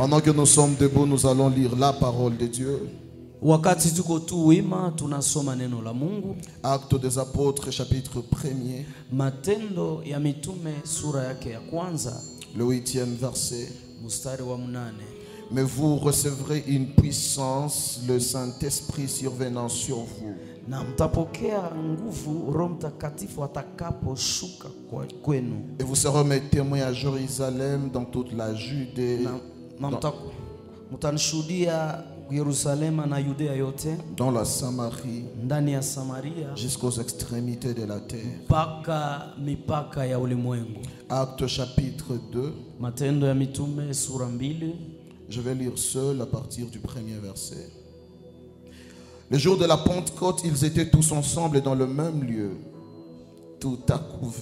Pendant que nous sommes debout, nous allons lire la parole de Dieu. Wakati tuko tu wima tunasoma neno la Mungu. Actes des Apôtres, chapitre 1er. Matendo ya Mitume sura yake ya kwanza. Le 8e verset. Mstari wa 8. Mais vous recevrez une puissance, le Saint-Esprit survenant sur vous. Na mtapokea nguvu Roho Mtakatifu atakaposhuka kwenu. Et vous serez mes témoins à Jérusalem, dans toute la Judée, mtanishuhudia Yerusalema na Yudea yote, dans la Samarie, ndani ya Samaria, jusqu'aux extrémités de la terre. mpaka mipaka ya ulimwengu. Actes chapitre 2. Matendo ya Mitume sura 2. Je vais lire seul à partir du premier verset. Le jour de la Pentecôte, ils étaient tous ensemble dans le même lieu. Tout à coup,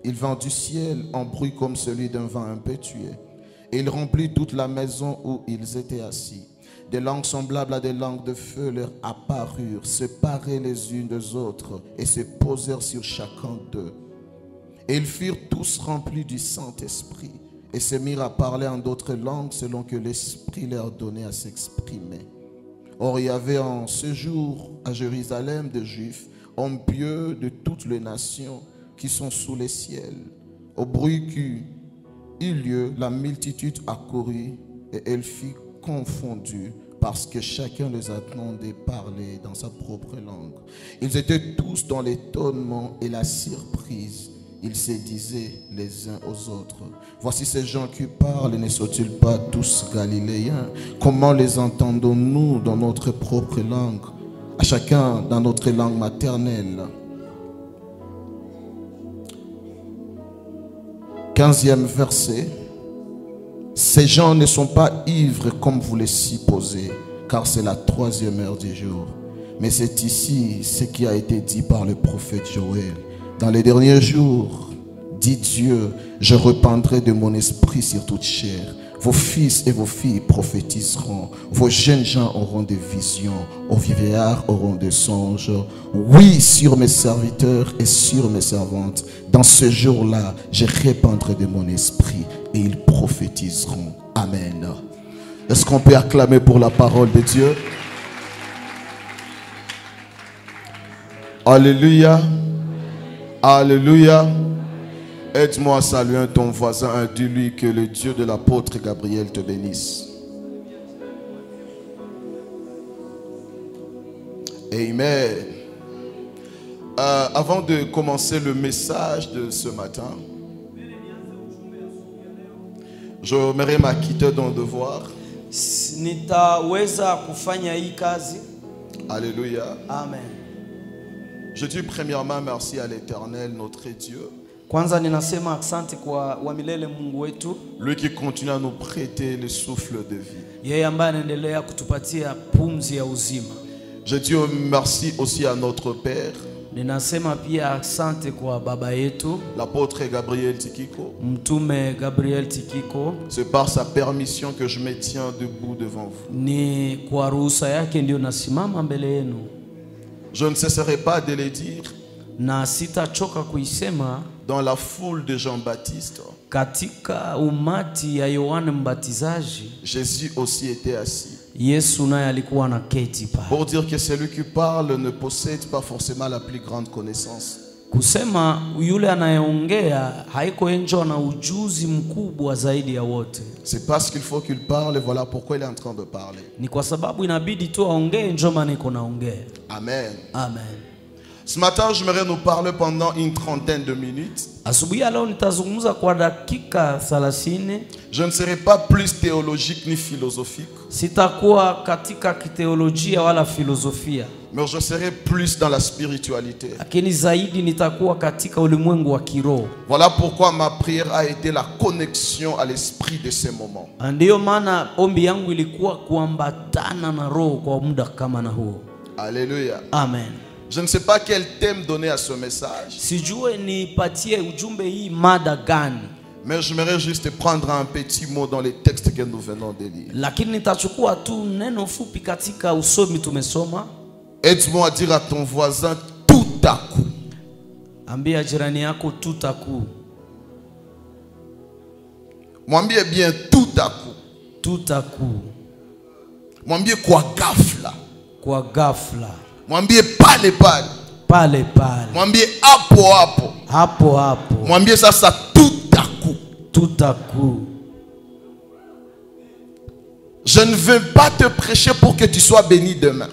il vint du ciel un bruit comme celui d'un vent impétueux. Et il remplit toute la maison où ils étaient assis. Des langues semblables à des langues de feu leur apparurent, séparées les unes des autres, et se posèrent sur chacun d'eux. Et ils furent tous remplis du Saint-Esprit, et se mirent à parler en d'autres langues selon que l'Esprit leur donnait à s'exprimer. Or, il y avait en ce jour à Jérusalem des Juifs, hommes pieux de toutes les nations qui sont sous les ciels. Au bruit qui eut lieu, la multitude accourut, et elle fut confondus parce que chacun les entendait parler dans sa propre langue. Ils étaient tous dans l'étonnement et la surprise. Ils se disaient les uns aux autres: voici ces gens qui parlent, ne sont-ils pas tous galiléens? Comment les entendons-nous dans notre propre langue, à chacun dans notre langue maternelle? 15e verset. Ces gens ne sont pas ivres comme vous le supposez, car c'est la 3e heure du jour. Mais c'est ici ce qui a été dit par le prophète Joël. Dans les derniers jours, dit Dieu, je répandrai de mon esprit sur toute chair. Vos fils et vos filles prophétiseront. Vos jeunes gens auront des visions. Aux vieillards auront des songes. Oui, sur mes serviteurs et sur mes servantes. Dans ce jour-là, je répandrai de mon esprit et ils prophétiseront. Amen. Est-ce qu'on peut acclamer pour la parole de Dieu? Alléluia. Alléluia. Aide-moi à saluer ton voisin et dis-lui que le Dieu de l'apôtre Gabriel te bénisse. Amen. Avant de commencer le message de ce matin, j'aimerais m'acquitter d'un devoir. Nitaweza kufanya hii kazi. Alléluia. Amen. Je dis premièrement merci à l'Éternel, notre Dieu. Kwanza ninasema asante kwa wa milele Mungu wetu. Lui qui continue à nous prêter le souffle de vie. Yeye ambaye anaendelea kutupatia pumzi ya uzima. Je dis merci aussi à notre Père. Ninasema pia asante kwa baba yetu, l'apôtre Gabriel Tikiko. Mtume Gabriel Tikiko. C'est par sa permission que je me tiens debout devant vous. Ni kwa ruhusa yake ndio nasimama mbele yenu. Je ne cesserai pas de le dire. Na sitachoka kuisema. Dans la foule de Jean-Baptiste, katika umati ya Yohane Mbatizaji, Jésus aussi était assis. Yesu naye alikuwa anaketi pale. Pour dire que celui qui parle ne possède pas forcément la plus grande connaissance. Kusema yule anayeongea haiko enjo na ujuzi mkubwa zaidi ya wote. C'est parce qu'il faut qu'il parle, et voilà pourquoi il est en train de parler. Ni kwa sababu inabidi tu aongee njo maana iko naongea. Amen. Amen. Ce matin, j'aimerais nous parler pendant une trentaine de minutes. Asubuhi leo nitazungumza kwa dakika 30. Je ne serai pas plus théologique ni philosophique. Sitakuwa katika kiteolojia wala filosofia. Mais je serai plus dans la spiritualité. Lakini zaidi nitakuwa katika ulimwengu wa kiroho. Voilà pourquoi ma prière a été la connexion à l'esprit de ces moments. Ndio maana ombi yangu ilikuwa kuambatana na roho kwa muda kama na huo. Alléluia. Amen. Je ne sais pas quel thème donner à ce message. Sijue nipatie ujumbe hii mada gani. Mais j'aimerais juste prendre un petit mot dans les textes que nous venons de lire. Lakini nitachukua tu neno fupi katika usomi tumesoma. Aide-moi à dire à ton voisin tout à coup. Ambia jirani yako tout à coup. Mwambie bien tout à coup. tout à coup. Mwambie kwa ghafla. Kwa ghafla. Mwambie pale pale. Pale pale. Mwambie hapo hapo. Hapo hapo. Mwambie sasa tout à coup. Tout à coup. Je ne veux pas te prêcher pour que tu sois béni demain.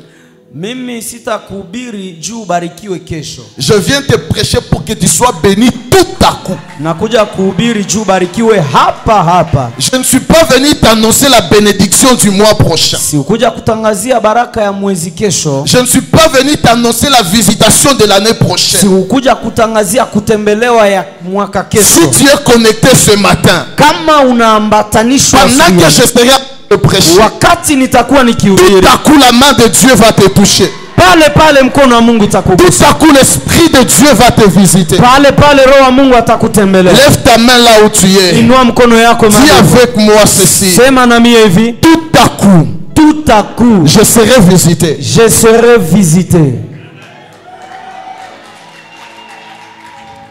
Mimi sitakuhubiri juu barikiwe kesho. Je viens te prêcher pour que tu sois béni tout à coup. Nakuja kuhubiri juu barikiwe hapa hapa. Je ne suis pas venu t'annoncer la bénédiction du mois prochain. Si ukuja kutangazia baraka ya mwezi kesho. Je ne suis pas venu t'annoncer la visitation de l'année prochaine. Si ukuja kutangazia kutembelewa ya mwaka kesho. Si tu es connecté ce matin, kama unaambatanishwa pendant que je serai de prêcher, wakati nitakuwa tout nikihubiri, à coup la main de Dieu va te toucher. pale pale mkono wa Mungu Tout utakugusa. à coup l'esprit de Dieu va te visiter. Pale pale roho wa Mungu atakutembelea. Lève ta main là où tu es. Inua mkono yako Dis mahali. avec moi ceci. Sema na mie hivi, Tout à coup, tout à coup je serai visité. je serai visité.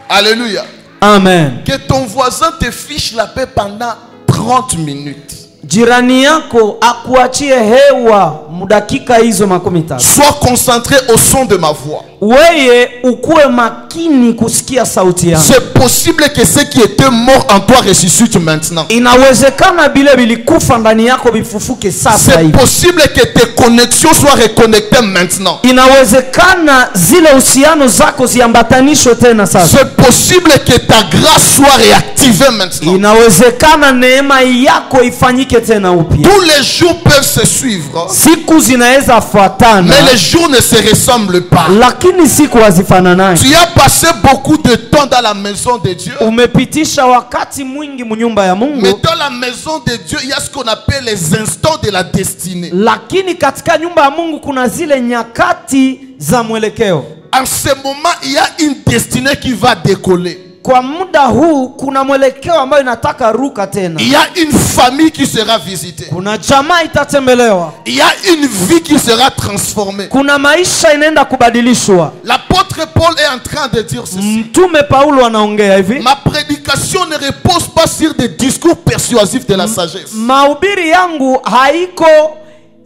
Alléluia. Amen. Que ton voisin te fiche la paix pendant 30 minutes. Jirani yako akuachie hewa mudakika hizo 13. Sois concentré au son de ma voix. Weye ukuwe makini kusikia sauti yangu. C'est possible que ceux qui étaient morts en toi ressuscitent maintenant. Inawezekana bile bilikufa ndani yako bifufuke sasa C'est hivi. possible que tes connexions soient reconnectées maintenant. Inawezekana zile uhusiano zako ziambatanishwe tena sasa. C'est possible que ta grâce soit réactivée maintenant. Inawezekana neema yako ifanyike tena upya. Tous les jours peuvent se suivre, Siku zinaweza fuatana, mais les jours ne se ressemblent pas. lakini siku hazifananani. Tu as passé beaucoup de temps dans la maison de Dieu, Umepitisha wakati mwingi munyumba ya mais Mungu, dans la maison de Dieu, il y a ce qu'on appelle les instants de la destinée. lakini katika nyumba ya Mungu kuna zile nyakati za mwelekeo. En ce moment, il y a une destinée qui va décoller. Kwa muda huu kuna mwelekeo ambayo inataka ruka tena. Il y a une famille qui sera visitée. Kuna jamaa itatembelewa. Il y a une vie qui sera transformée. Kuna maisha inaenda kubadilishwa. L'apôtre Paul est en train de dire ceci. Mtume Paulo anaongea hivi, Ma prédication ne repose pas sur des discours persuasifs de la sagesse. mahubiri yangu haiko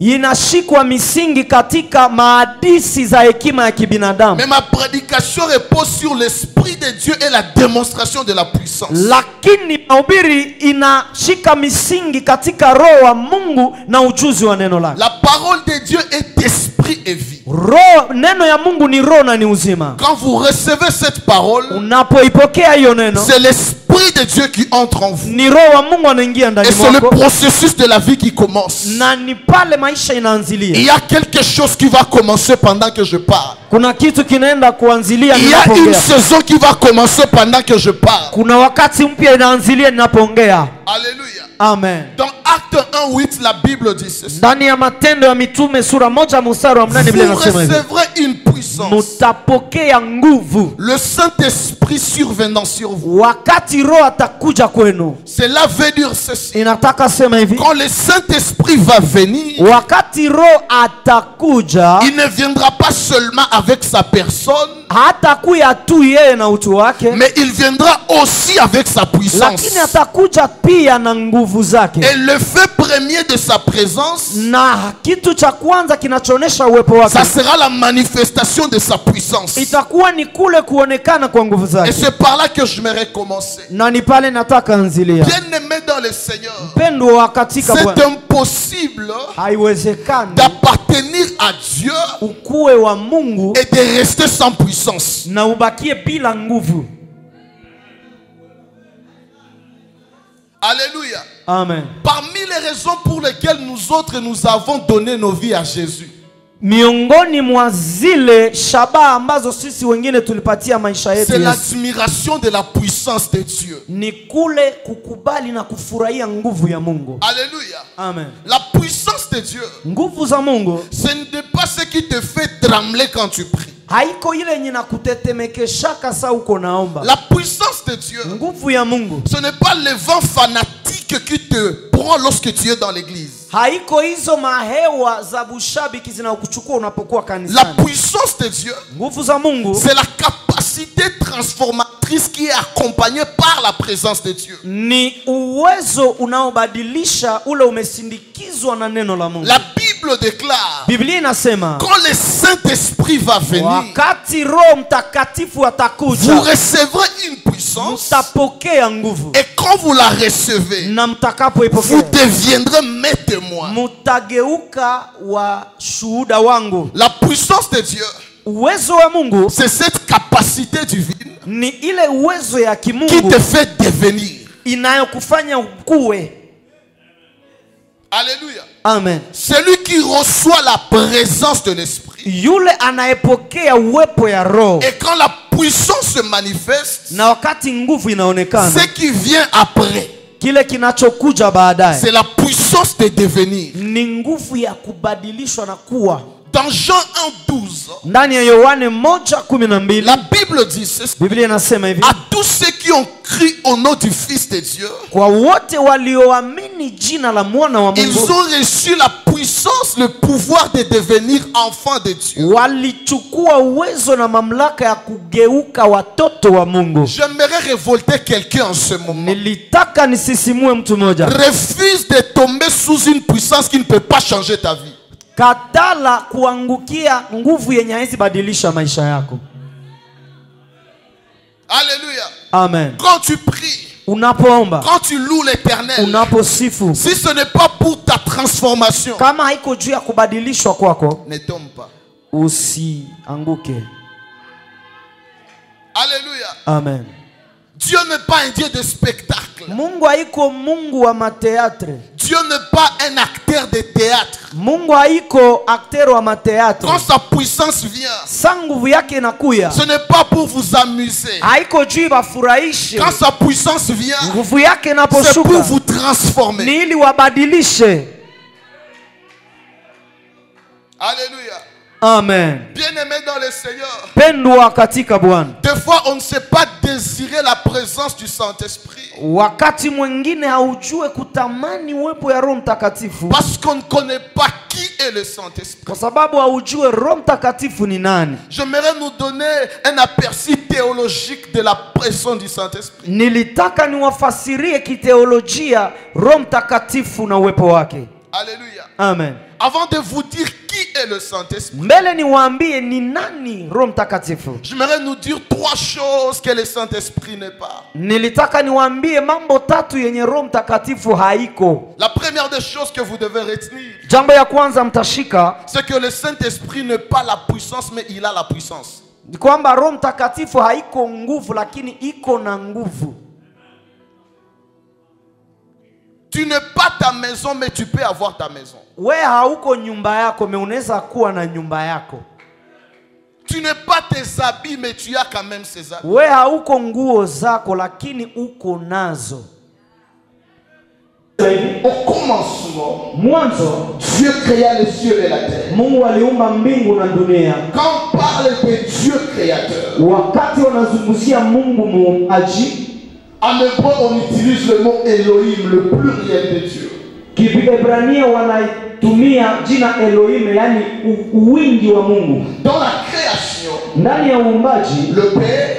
inashikwa misingi katika maadisi za hekima ya kibinadamu, Mais ma prédication repose sur l'Esprit de Dieu et la démonstration de la puissance. lakini mahubiri inashika misingi katika roho wa Mungu na ujuzi wa neno lake. La parole de Dieu est esprit et vie. Roho, neno ya Mungu ni roho na ni uzima. Quand vous recevez cette parole, Unapoipokea hiyo neno, c'est l'Esprit de Dieu qui entre en vous. ni roho wa Mungu anaingia Et ndani c'est le mwako, processus de la vie qui commence. na ni pale maisha inaanzilia. Il y a quelque chose qui va commencer pendant que je parle. Kuna kitu kinaenda kuanzilia Il y a une ninapoongea. saison qui va commencer pendant que je parle. Kuna wakati mpya inaanzilia ninapoongea. Alléluia. Amen. Dans Acte 1:8, la Bible dit ceci. Ndani ya Matendo ya Mitume sura 1:8 Biblia Vous inasema hivi, recevrez une puissance. mutapokea nguvu Le Saint-Esprit survenant sur vous. wakati roho atakuja kwenu. Cela veut dire ceci. Inataka sema hivi, Quand le Saint-Esprit va venir, wakati roho atakuja, il ne viendra pas seulement avec sa personne, hatakuya tu yeye na utu wake, mais il viendra aussi avec sa puissance. lakini atakuja pia na nguvu zake. Et le fait premier de sa présence, Na kitu cha kwanza kinachoonyesha uwepo wake ça sera la manifestation de sa puissance. itakuwa ni kule kuonekana kwa nguvu Et zake. c'est par là que je vais recommencer. Na ni pale nataka anzilia. Bien-aimé dans le Seigneur, Mpendwa wa katika c'est Bwana, impossible haiwezekani d'appartenir à Dieu ukuwe wa Mungu et de rester sans puissance. na ubakie bila nguvu. Alléluia. Amen. Parmi les raisons pour lesquelles nous autres nous avons donné nos vies à Jésus, Miongoni mwa zile shabaha ambazo sisi wengine tulipatia maisha yetu c'est Yesu, l'admiration de la puissance de Dieu. ni kule kukubali na kufurahia nguvu ya Mungu. Alléluia. Amen. La puissance de Dieu, Nguvu za Mungu ce n'est pas ce qui te fait trembler quand tu pries. haiko ile yenye nakutetemekeshaka saa uko naomba. La puissance de Dieu, Nguvu ya Mungu ce n'est pas le vent fanatique qui te prend lorsque tu es dans l'église. Haiko hizo mahewa za bushabiki zinakuchukua unapokuwa La kanisani. puissance de Dieu, Nguvu za Mungu c'est la capacité transformatrice qui est accompagnée par la présence de Dieu. ni uwezo unaobadilisha ule umesindikizwa na neno la Mungu. La Bible déclare, Biblia inasema quand le Saint-Esprit va venir, wakati Roho Mtakatifu atakuja, vous recevrez une puissance, mtapokea nguvu, et quand vous la recevez, na vous mtakapoipokea deviendrez mes témoins. mutageuka wa shuhuda wangu. La puissance de Dieu, Uwezo wa Mungu c'est cette capacité divine ni ile uwezo ya qui kimungu te fait devenir. inayokufanya ukue. Alléluia. Amen. Celui qui reçoit la présence de l'Esprit, Yule anayepokea uwepo ya Roho, et quand la puissance se manifeste, na wakati nguvu inaonekana, ce qui vient après, kile kinachokuja baadaye c'est la puissance de devenir. ni nguvu ya kubadilishwa na kuwa. Dans Jean 1,12, Ndani ya Yohane 1:12 la Bible dit ceci: Biblia inasema hivi: à tous ceux qui ont cru au nom du Fils de Dieu, kwa wote walioamini jina la mwana wa ils Mungu ont reçu la puissance, le pouvoir de devenir enfants de Dieu. walichukua uwezo na mamlaka ya kugeuka watoto wa Mungu. J'aimerais révolter quelqu'un en ce moment. Nilitaka nisisimue mtu mmoja. Refuse de tomber sous une puissance qui ne peut pas changer ta vie. Katala kuangukia nguvu yenye haizi badilisha maisha yako. Alléluia. Amen. Quand tu pries, Unapoomba, quand tu loues l'Éternel, unaposifu, si ce n'est pas pour ta transformation, kama haiko juu ya kubadilishwa kwako, ne tombe pas. usianguke. Alléluia. Amen. Dieu n'est pas un Dieu de spectacle. Mungu haiko Mungu wa mateatre. Dieu n'est pas un acteur de théâtre. Mungu haiko aktero wa mateatre. Quand sa puissance vient, Sa nguvu yake inakuya, ce n'est pas pour vous amuser. haiko juu bafurahishe. Quand sa puissance vient, Nguvu yake c'est pour inaposhuka vous transformer. ni ili wabadilishe. Alléluia. Amen. Bien-aimé dans le Seigneur, Pendwa katika Bwana, des fois on ne sait pas désirer la présence du Saint-Esprit wakati mwingine haujue kutamani uwepo ya Roho Mtakatifu parce qu'on ne connaît pas qui est le Saint-Esprit. kwa sababu haujue Roho Mtakatifu ni nani. J'aimerais nous donner un aperçu théologique de la personne du Saint-Esprit. Nilitaka niwafasirie kiteolojia Roho Mtakatifu na uwepo wake. Alléluia. Amen. Avant de vous dire qui est le Saint-Esprit, Mbele niwaambie ni nani Roho Mtakatifu, j'aimerais nous dire trois choses que le Saint-Esprit n'est pas. nilitaka niwaambie mambo tatu yenye Roho Mtakatifu haiko. La première des choses que vous devez retenir, Jambo ya kwanza mtashika c'est que le Saint-Esprit n'est pas la puissance, mais il a la puissance. ni kwamba Roho Mtakatifu haiko nguvu, lakini iko na nguvu. Tu n'es pas ta maison, mais tu peux avoir ta maison. We hauko nyumba yako, me unaweza kuwa na nyumba yako. Tu n'es pas tes habits, mais tu as quand même ces habits. We hauko nguo zako, lakini uko nazo. Au commencement, Mwanzo Dieu créa les cieux et la terre. Mungu aliumba mbingu na dunia. Quand on parle de Dieu créateur, Wakati wanazungumzia Mungu muumbaji, en hébreu on utilise le mot Elohim, le pluriel de Dieu. Kiebrania wanaitumia jina Elohim, yani uwingi wa Mungu. Dans la création, Ndani ya uumbaji, le Père,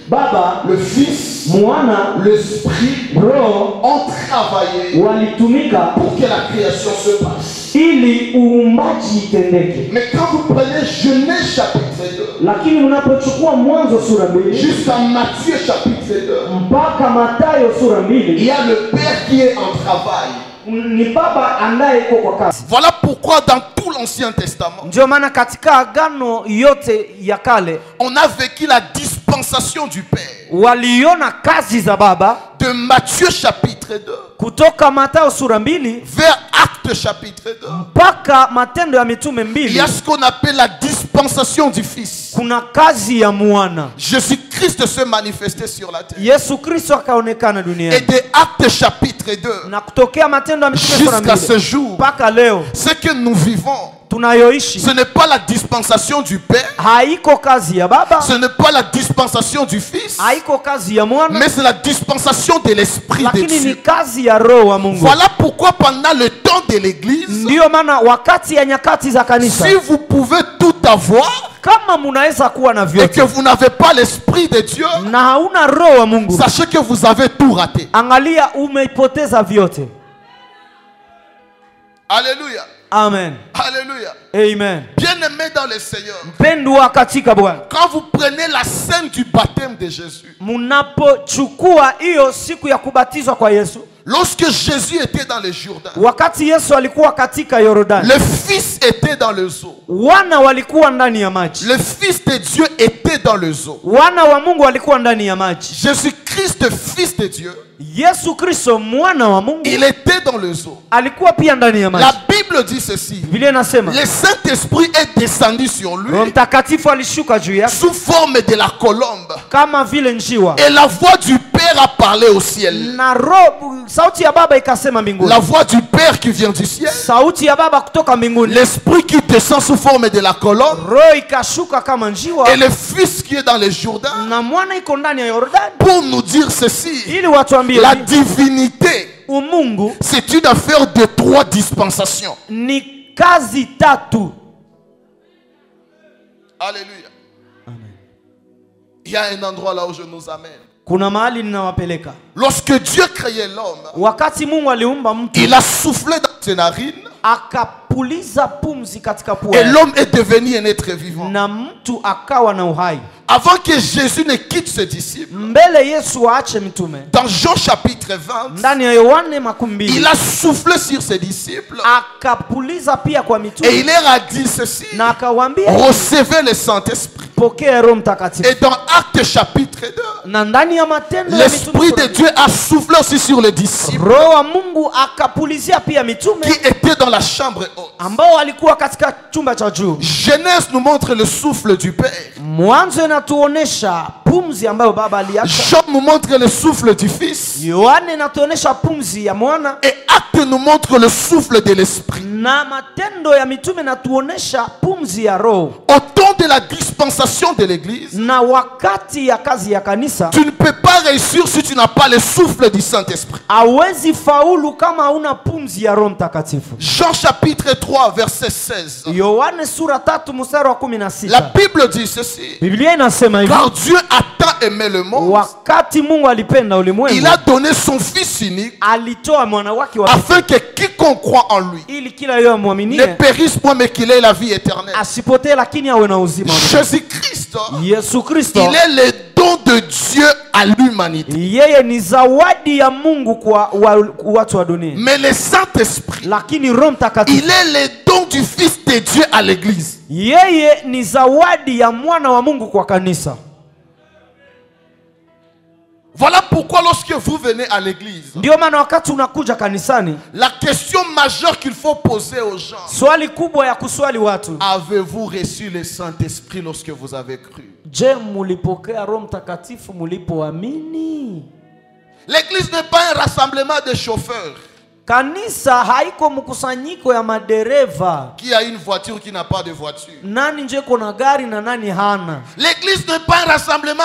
Baba, le Fils, Mwana, l'Esprit Roho ont travaillé walitumika pour que la création se passe. ili uumbaji itendeke. Mais quand vous prenez Genèse chapitre 2, Lakini unapochukua Mwanzo sura 2 jusqu'à Matthieu chapitre 2, mpaka Mathayo sura il 2, y a le Père qui est en travail. ni baba ambaye iko kwa kazi. Voilà pourquoi dans tout l'Ancien Testament, Ndio maana katika agano yote ya kale on a vécu la dispensation du Père. waliona kazi za baba De Matthieu chapitre 2 kutoka Mathayo sura 2 vers Actes chapitre 2, mpaka Matendo ya Mitume il y a 2. ce qu'on appelle la dispensation du Fils. Kuna kazi ya mwana. Jésus-Christ se manifestait sur la terre. Yesu Kristo akaonekana Et duniani. de Actes chapitre 2 Na kutokea Matendo ya Mitume sura jusqu'à ce 2 jour, mpaka leo ce que nous vivons, tunayoishi Ce n'est pas la dispensation du Père. haiko kazi ya baba, Ce n'est pas la dispensation du Fils. haiko kazi ya mwana, Mais c'est la dispensation de l'Esprit de lakini ni Dieu. kazi ya Roho wa Mungu. Voilà pourquoi pendant le temps de l'Église, Ndiyo maana wakati ya nyakati za kanisa, si vous pouvez tout avoir kama munaweza kuwa na et que vyote vous n'avez pas l'Esprit de Dieu, na hauna Roho wa Mungu, sachez que vous avez tout raté. angalia umeipoteza vyote. Alléluia. Amen. Alléluia. Amen. Bien-aimé dans le Seigneur, Mpendwa katika Bwana, quand vous prenez la scène du baptême de Jésus, munapochukua hiyo siku ya kubatizwa kwa Yesu, lorsque Jésus était dans le Jourdain, wakati Yesu alikuwa katika Yordani, le Fils était dans le zoo. wana walikuwa ndani ya maji, Le Fils de Dieu était dans le zoo. wana wa Mungu walikuwa ndani ya maji. Jésus-Christ, Fils de Dieu, Yesu Kristo mwana wa Mungu il était dans le zoo. alikuwa pia ndani ya maji. La Bible dit ceci. Biblia inasema Le Saint-Esprit est descendu sur lui Roho Mtakatifu alishuka juu yake sous forme de la colombe. kama vile njiwa, Et la voix du Père a parlé au ciel. na roho, sauti ya Baba ikasema mbinguni. La voix du Père qui vient du ciel. Sauti ya Baba kutoka mbinguni, L'Esprit qui descend sous forme de la colombe. roho ikashuka kama njiwa, Et le Fils qui est dans le Jourdain. na mwana iko ndani ya Yordani, Pour nous dire ceci. ili watuambie La hivi, divinité, umungu c'est une affaire de 3 dispensations. ni kazi tatu. Alléluia. Il y a un endroit là où je nous amène. Kuna mahali ninawapeleka. Lorsque Dieu créait l'homme, Wakati Mungu aliumba mtu, il a soufflé dans ses narines akapuliza pumzi katika pua et yake, l'homme est devenu un être vivant. na mtu akawa na uhai. Avant que Jésus ne quitte ses disciples, Mbele Yesu aache mitume, dans Jean chapitre 20, ndani ya Yohane 20, il a soufflé sur ses disciples akapuliza pia kwa et mitume il leur a dit ceci: na akawaambia, recevez le Saint-Esprit. pokea Roho Mtakatifu. Et dans Actes chapitre 2, Na ndani ya Matendo ya l'Esprit de Mitume, Dieu a soufflé aussi sur les disciples Roho wa Mungu akapulizia pia mitume qui étaient dans la chambre haute. ambao walikuwa katika chumba cha juu. Genèse nous montre le souffle du Père. Mwanzo inatuonesha pumzi ambayo Baba aliacha. Jean nous montre le souffle du Fils. Yohane inatuonesha pumzi ya mwana, Et Acte nous montre le souffle de l'Esprit. na Matendo ya Mitume inatuonesha pumzi ya Roho. Au temps de la dispensation de l'Église, Na wakati ya kazi ya kanisa, tu ne peux pas réussir si tu n'as pas le souffle du Saint-Esprit. hawezi faulu kama hauna pumzi ya Roho Mtakatifu. Jean chapitre 3 verset 16. Yohane sura 3 mstari wa 16. La Bible dit ceci: Biblia inasema hivi, car Dieu a tant aimé le monde, wakati Mungu alipenda il ulimwengu, a donné son Fils unique alitoa mwana wake wa afin que quiconque croit en lui ili kila yeye ne amwaminie périsse point mais qu'il ait la vie éternelle. asipotee, lakini awe na uzima wa milele. Jésus-Christ, Yesu Kristo il est le don de Dieu à l'humanité. yeye ni zawadi ya Mungu kwa watu wa dunia, Mais le Saint-Esprit, lakini Roho Mtakatifu il est le don du Fils de Dieu à l'Église. yeye ni zawadi ya mwana wa Mungu kwa kanisa. Voilà pourquoi lorsque vous venez à l'église, Ndio maana wakati unakuja kanisani, la question majeure qu'il faut poser aux gens: swali kubwa ya kuswali watu, avez-vous reçu le Saint-Esprit lorsque vous avez cru? je, mulipokea Roho Mtakatifu mulipoamini? L'église n'est pas un rassemblement de chauffeurs. Kanisa haiko mkusanyiko ya madereva, Qui a une voiture, qui n'a pas de voiture. nani nje kona gari na nani hana. L'église n'est pas un rassemblement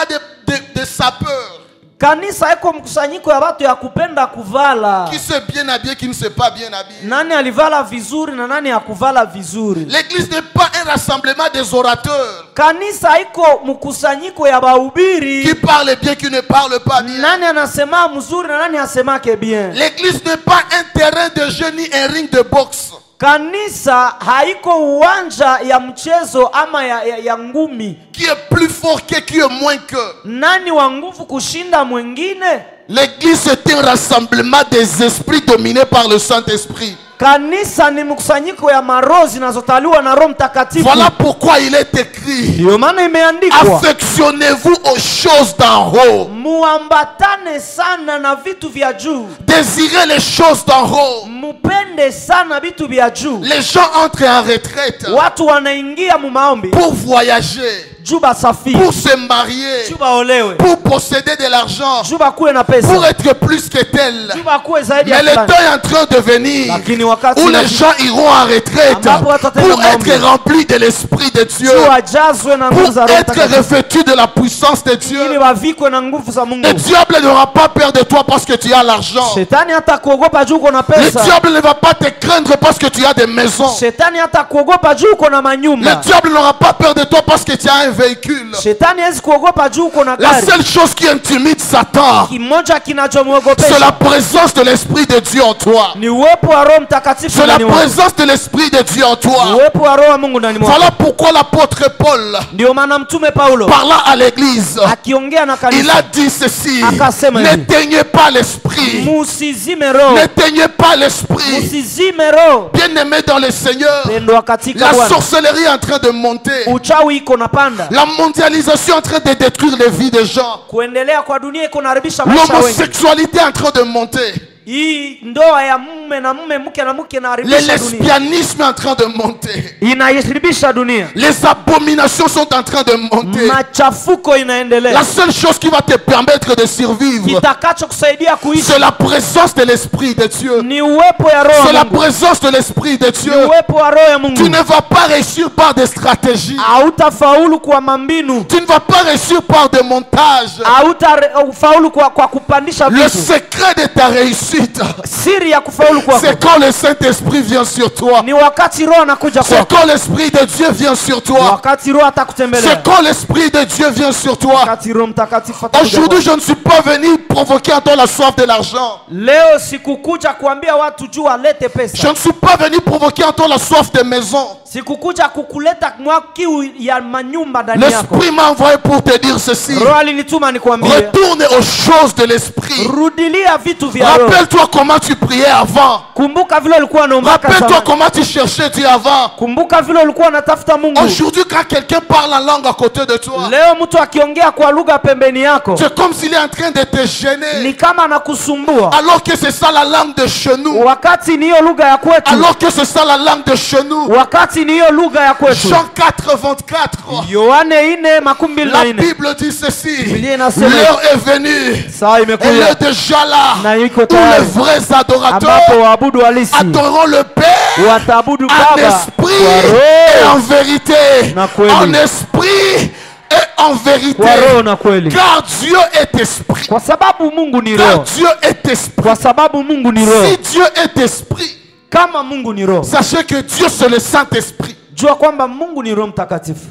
de sapeurs. Kanisa haiko mkusanyiko ya watu ya kupenda kuvala, Qui s'est bien habillé, qui ne s'est pas bien habillé. nani alivala vizuri na nani hakuvala vizuri. L'église n'est pas un rassemblement des orateurs. Kanisa haiko mkusanyiko ya Qui bahubiri, parlent bien, qui ne parlent pas bien. nani anasema mzuri na nani hasemake bien. L'église n'est pas un terrain de jeu ni un ring de boxe. Kanisa haiko uwanja ya mchezo ama ya ngumi, Qui est plus fort que, qui est moins que. nani wa nguvu kushinda mwingine. L'église est un rassemblement des esprits dominés par le Saint-Esprit. Kanisa ni mkusanyiko ya maroho zinazotaliwa na Roho Mtakatifu. Voilà pourquoi il est écrit: Ndio maana imeandikwa, affectionnez-vous aux choses d'en haut. muambatane sana na vitu vya juu, Désirez les choses d'en haut. mupende sana vitu vya juu. Les gens entrent en retraite Watu wanaingia mu maombi pour voyager. juba safi, pour se marier, juba olewe, pour posséder de l'argent, juba kuwe na pesa, pour être plus que tel. juba kuwe zaidi Mais ya le fulani. temps est en train de venir Lakini wakati où les gens iront en retraite ambapo watatenda pour maombi, être remplis de l'Esprit de Dieu, wajazwe na nguvu pour za Roho être Mtakatifu, revêtus de la puissance de Dieu. ili wavikwe na nguvu za Mungu. Le diable n'aura pas peur de toi parce que tu as l'argent. Shetani hata kuogopa juu uko na Le pesa. diable ne va pas te craindre parce que tu as des maisons. Shetani hata kuogopa juu uko na Le manyumba. diable n'aura pas peur de toi parce que tu as un véhicule. Shetani hawezi kuogopa juu uko na La gari. seule chose qui intimide Satan, Kimoja c'est kinachomwogopesha la présence de l'Esprit de Dieu en toi. ni uwepo wa Roho Mtakatifu C'est la ndani mwako. présence de l'Esprit de Dieu en toi. Uwepo wa Roho wa Mungu ndani mwako. Voilà pourquoi l'apôtre Paul, Ndio maana mtume Paulo parlant à l'église, akiongea na il kanisa a dit ceci: akasema hivi, n'éteignez pas l'esprit. musizime roho, N'éteignez pas l'esprit. musizime roho. Bien-aimés dans le Seigneur, Pendwa katika la Bwana, sorcellerie est en train de monter. uchawi iko napanda, La mondialisation est en train de détruire les vies des gens. kuendelea kwa dunia iko naharibisha maisha wengi. L'homosexualité est en train de monter. Hii ndoa ya mume na mume, mke na mke Le inaharibisha dunia, lesbianisme est en train de monter. inaharibisha dunia. Les abominations sont en train de monter. Machafuko inaendelea. La seule chose qui va te permettre de survivre, Kitakacho kusaidia kuishi c'est la présence de l'Esprit de Dieu. ni uwepo ya Roho C'est ya la Mungu, présence de l'Esprit de ni Dieu. uwepo wa Roho ya Tu Mungu. ne vas pas réussir par des stratégies. Hautafaulu kwa mambinu, Tu ne vas pas réussir par des montages. hautafaulu kwa kupandisha Le vitu. secret de ta réussite, Siri ya kufaulu kwako c'est quand le Saint-Esprit vient sur toi. ni wakati Roho anakuja C'est kwako, quand l'Esprit de Dieu vient sur toi. wakati Roho atakutembelea, C'est quand l'Esprit de Dieu vient sur toi. wakati Roho Mtakatifu atakuja Aujourd'hui, kwako. je ne suis pas venu provoquer en toi la soif de l'argent. Leo sikukuja kuambia watu juu alete Je pesa, ne suis pas venu provoquer en toi la soif des maisons. sikukuja kukuleta kiu ya manyumba ndani yako. L'Esprit m'a envoyé pour te dire ceci. Roho alinituma nikwambie, Retourne aux choses de l'Esprit. rudilia vitu vya Roho. Rappelle-toi comment tu priais avant. Kumbuka vile ulikuwa unaombaka Rappelle-toi sana. comment tu cherchais Dieu avant. Kumbuka vile ulikuwa unatafuta Mungu. Aujourd'hui, quand quelqu'un parle en langue à côté de toi, Leo mtu akiongea kwa lugha pembeni yako c'est comme s'il est en train de te gêner. ni kama anakusumbua, Alors que c'est ça la langue de chez nous. wakati ni hiyo lugha ya kwetu, Alors que c'est ça la langue de chez nous. wakati ni hiyo lugha ya kwetu. Jean 4, 24. Yohane 4:24. La Bible dit ceci. Biblia inasema, L'heure est venue. saa Elle imekuja est déjà là. na iko Où les tayari, vrais adorateurs ambapo waabudu halisi adoreront le Père wataabudu en Baba esprit kwa et en roho vérité. na kweli. En esprit et en vérité. kwa roho na kweli, Car Dieu est esprit. kwa sababu Mungu ni Car roho, Dieu est esprit. kwa sababu Mungu ni roho. Si Dieu est esprit, Kama Mungu ni roho, sachez que Dieu c'est le Saint-Esprit. jua kwamba Mungu ni Roho Mtakatifu.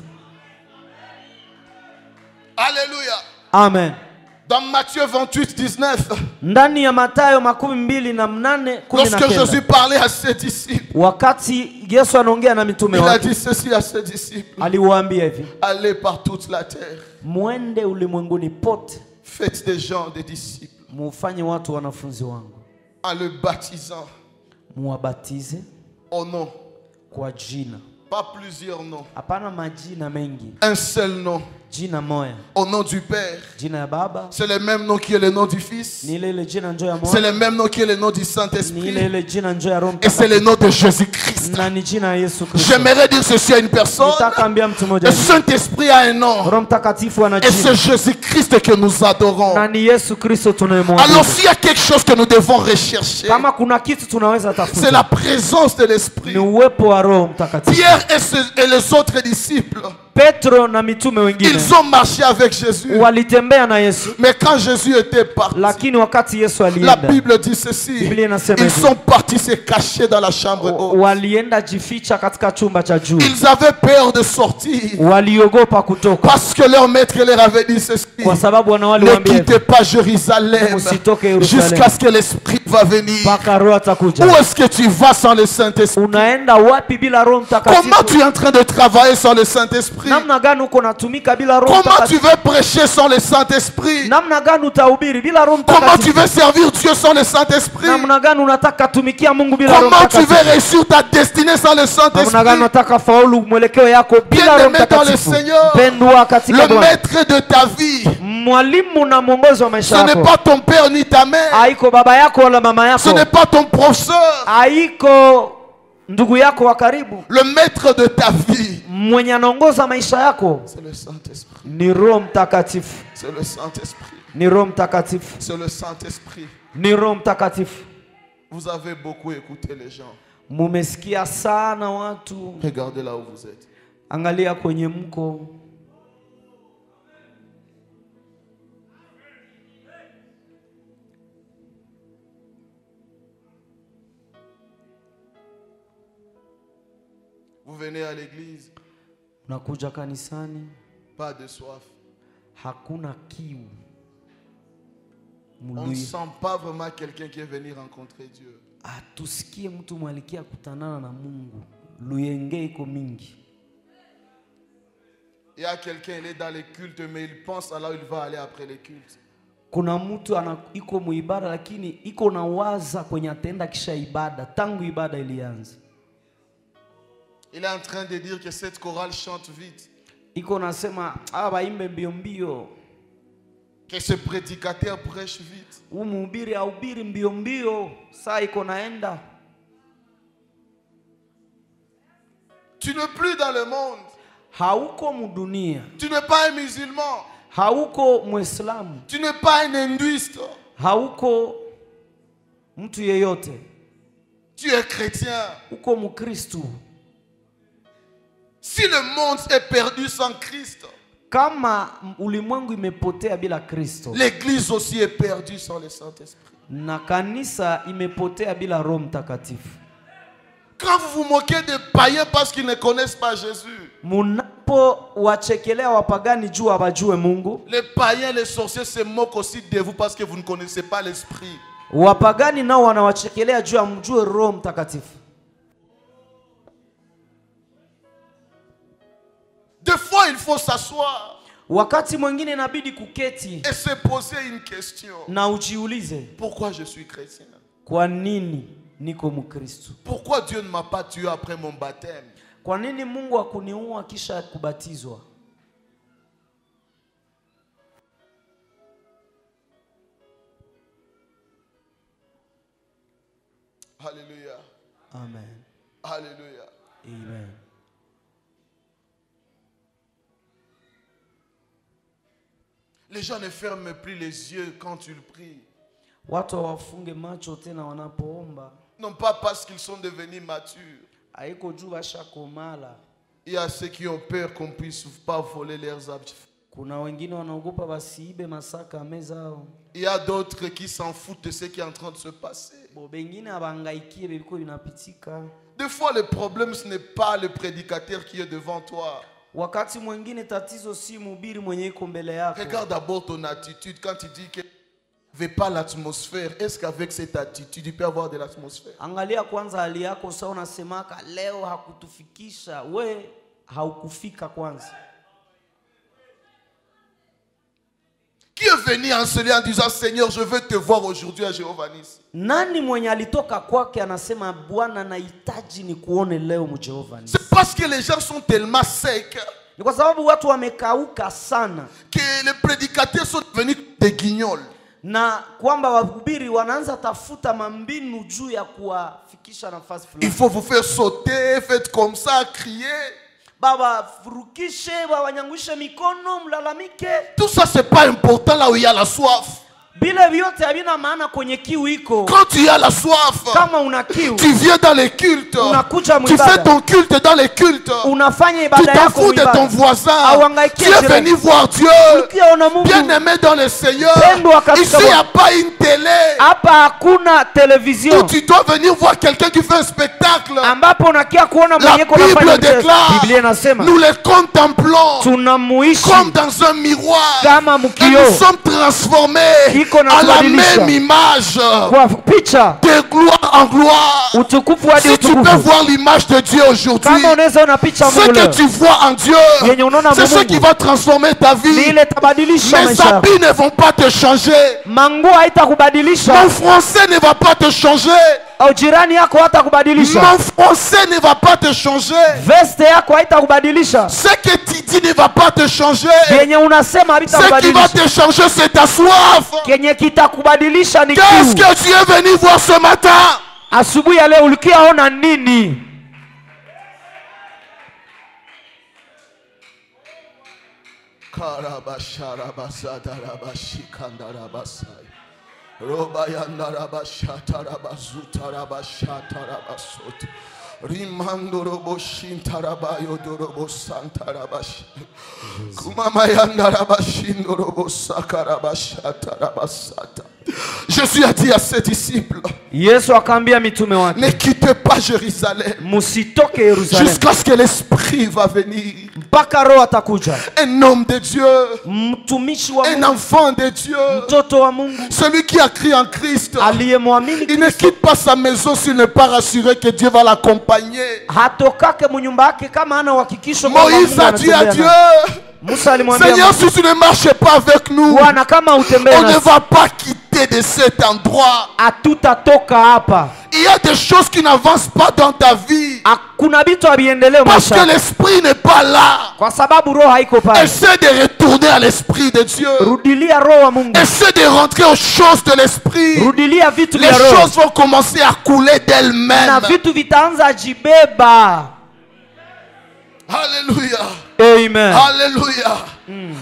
Alléluia. Amen. Dans Matthieu 28, 19, Ndani ya Mathayo 28:19, lorsque Jésus parlait à ses disciples, wakati Yesu anaongea na mitume il a wake, dit ceci à ses disciples: aliwaambia hivi, allez par toute la terre, mwende ulimwenguni pote, faites des gens des disciples, mufanye watu wanafunzi wangu, en le baptisant muwabatize au nom, kwa jina, pas plusieurs noms, hapana majina mengi, un seul nom, jina moja, au nom du Père. jina ya Baba C'est le même nom qui est le nom du Fils. ni ile ile jina njoo ya C'est Mwana, le même nom qui est le nom du ni ile Saint-Esprit. ile jina njoo ya Roho Et c'est le Mtakatifu, nom de Jésus-Christ. na ni jina ya Yesu Kristo. J'aimerais dire ceci à une personne. Nataka ambia mtu mmoja Le hivi, Saint-Esprit a un nom. Roho Mtakatifu ana Et c'est jina, Jésus-Christ que nous adorons. na ni Yesu Kristo tunayemwabudu. Alors s'il y a quelque chose que nous devons rechercher, Kama kuna kitu tunaweza c'est la tafuta, présence de l'Esprit. ni uwepo wa Roho Mtakatifu. Pierre et les autres disciples, Petro na mitume wengine ils ont marché avec Jésus. walitembea na Yesu, Mais quand Jésus était parti, lakini wakati Yesu la alienda, Bible dit ceci: Biblia inasema ils hivi, sont partis se cacher dans la chambre haute. walienda jificha katika chumba cha juu, Ils avaient peur de sortir waliogopa kutoka, parce que leur maître leur avait dit ceci: kwa sababu wanawali ne waambia quittez pas Jérusalem usitoke jusqu'à Yerusalemu ce que l'Esprit va venir. mpaka Roho atakuja. Où est-ce que tu vas sans le Saint-Esprit? Unaenda wapi bila Roho Comment tu Mtakatifu? es en train de travailler sans le Saint-Esprit? Namna gani uko natumika bila Roho Comment tu Mtakatifu? veux prêcher sans le Saint-Esprit? Namna gani utahubiri bila Roho Comment tu Mtakatifu? veux servir Dieu sans le Saint-Esprit? Namna gani unataka tumikia Mungu bila Roho Comment tu veux Mtakatifu? réussir ta destinée sans le Namna gani Saint-Esprit? unataka faulu mwelekeo yako bila Roho Bien-aimé dans le Mtakatifu? Seigneur, Pendwa katika le Bwana, maître de ta vie, mwalimu na mwongozi wa ce maisha n'est yako pas ton père ni ta mère, haiko baba yako wala mama ce yako, n'est pas ton professeur, haiko ndugu yako wa karibu, le maître de ta vie, mwenye anaongoza maisha yako, c'est le Saint-Esprit. ni Roho Mtakatifu. C'est le Saint-Esprit. Ni Roho Mtakatifu. C'est le Saint-Esprit. Ni Roho Mtakatifu. Vous avez beaucoup écouté les gens. Mumesikia sana watu. Regardez là où vous êtes. Angalia kwenye mko. Vous venez à l'église. Unakuja kanisani. Pas de soif. Hakuna kiu. On ne sent pas vraiment quelqu'un qui est venu rencontrer Dieu. Atusikie mtu mwalikia kutanana na Mungu. Luyenge iko mingi. Il y a quelqu'un, il est dans les cultes, mais il pense alors il va aller après les cultes. Kuna mtu iko muibada lakini iko na waza kwenye atenda kisha ibada tangu ibada ilianza. Il est en train de dire que cette chorale chante vite. Iko nasema baimbe mbio mbio. Que ce prédicateur prêche vite. Mhubiri ahubiri mbio mbio, saa iko naenda. Tu n'es plus dans le monde. Hauko mudunia. Tu n'es pas un musulman. Hauko muislamu. Tu n'es pas un hindouiste. Hauko mtu yeyote. Tu es chrétien. Uko mukristu. Si le monde est perdu sans Christ, kama ulimwengu imepotea bila Kristo, l'église aussi est perdue sans le Saint-Esprit. Na kanisa imepotea bila Roho Mtakatifu. Quand vous vous moquez des païens parce qu'ils ne connaissent pas Jésus, munapo wachekelea wapagani juu hawajue Mungu, les païens, les sorciers se moquent aussi de vous parce que vous ne connaissez pas l'Esprit. Wapagani nao wanawachekelea juu amjue Roho Mtakatifu. Des fois, il faut s'asseoir. Wakati mwingine inabidi kuketi et se poser une question. Na ujiulize, pourquoi je suis chrétien? Kwa nini niko Mkristo? Pourquoi Dieu ne m'a pas tué après mon baptême? Kwa nini Mungu hakuniua kisha kubatizwa? Alléluia. Amen. Alléluia. Amen. Les gens ne ferment plus les yeux quand ils prient. Watu wafunge macho tena wanapoomba. Non pas parce qu'ils sont devenus matures. Haiko juu washakomala. Il y a ceux qui ont peur qu'on puisse pas voler leurs habits. Kuna wengine wanaogopa basiibe masaka mezao. Il y a d'autres qui s'en foutent de ce qui est en train de se passer. Bengine abangaikie biko binapitika. Des fois le problème ce n'est pas le prédicateur qui est devant toi. Wakati mwingine tatizo si mhubiri mwenye iko mbele yako. Regarde d'abord ton attitude quand tu dis que tu ne veux pas l'atmosphère. Est-ce qu'avec cette attitude tu peux avoir de l'atmosphère? Angalia kwanza hali yako, sasa unasemaka leo hakutufikisha, we haukufika kwanza. Qui est venu en ce lieu en disant Seigneur, je veux te voir aujourd'hui à Jéhovah Nissi? Nani mwenye alitoka kwake anasema Bwana nahitaji nikuone leo mJehova Nissi? C'est parce que les gens sont tellement secs. Ni kwa sababu watu wamekauka sana. Que les prédicateurs sont devenus des guignols. Na kwamba wahubiri wanaanza tafuta mambinu juu ya kuwafikisha nafasi fulani. Il faut vous faire sauter, faites comme ça, crier. Baba furukishe, baba nyangushe mikono, mlalamike. Tout ça c'est pas important là où il y a la soif. Bila vyote havina maana kwenye kiu iko. Quand tu as la soif, kama una kiu, tu viens dans les cultes. Tu fais ton culte dans les cultes. Unafanya tu ibada t'en yako fous de ton voisin. Tu es venu voir Dieu. Bien aimé dans le Seigneur. Ici il n'y a pas une télé. Hapa hakuna television. Où tu dois venir voir quelqu'un qui fait un spectacle. Ambapo unakia kuona mwenye la Bible déclare, Biblia inasema, nous les contemplons tunamuishi comme dans un miroir. Kama et nous sommes transformés à la même image, de gloire en gloire. Si tu peux voir l'image de Dieu aujourd'hui, ce que tu vois en Dieu, c'est ce qui va transformer ta vie. Mes habits ne vont pas te changer. Mon français ne va pas te changer. Mon français ne va pas te changer. Ce que tu dis ne va pas te changer. Ce qui va te changer, c'est ta soif. Qu'est-ce que tu es venu voir ce matin? Karabasharabashatarabashikandarabasai. Robayandarabashatarabazutarabasatarabasot. Rimandoroboshintarabaiodorobosantarabash. Kumamayandarabashindorobosakarabasatarabasata. Jésus a dit à ses disciples, Yesu akaambia mitume wake, ne quittez pas Jérusalem musitoke Yerusalemu jusqu'à ce que l'Esprit va venir. mpaka Roho atakuja. Un homme de Dieu, Mtumishi wa un Mungu, enfant de Dieu, mtoto wa Mungu celui qui a crié en Christ, aliyemwamini il ne Kristo quitte pas sa maison s'il n'est pas rassuré que Dieu va l'accompagner. hatokake munyumba yake kama hana uhakikisho kwamba Moïse Mungu a dit à anatembea Dieu, naye. Musa alimwambia Seigneur, Mungu, si tu ne marches pas avec nous, Bwana kama utembee on ne nasi va pas quitter de cet endroit. hatutatoka hapa. Il y a des choses qui n'avancent pas dans ta vie Kuna vitu haviendelee parce que maisha l'Esprit n'est pas là. kwa sababu Roho haiko pale. Essaie de retourner à l'Esprit de Dieu. Rudilia Roho wa Mungu, Essaie de rentrer aux choses de l'Esprit. rudilia vitu Les vya Roho choses vont commencer à couler na d'elles-mêmes. vitu vitaanza jibeba. Alléluia. Amen. Alléluia.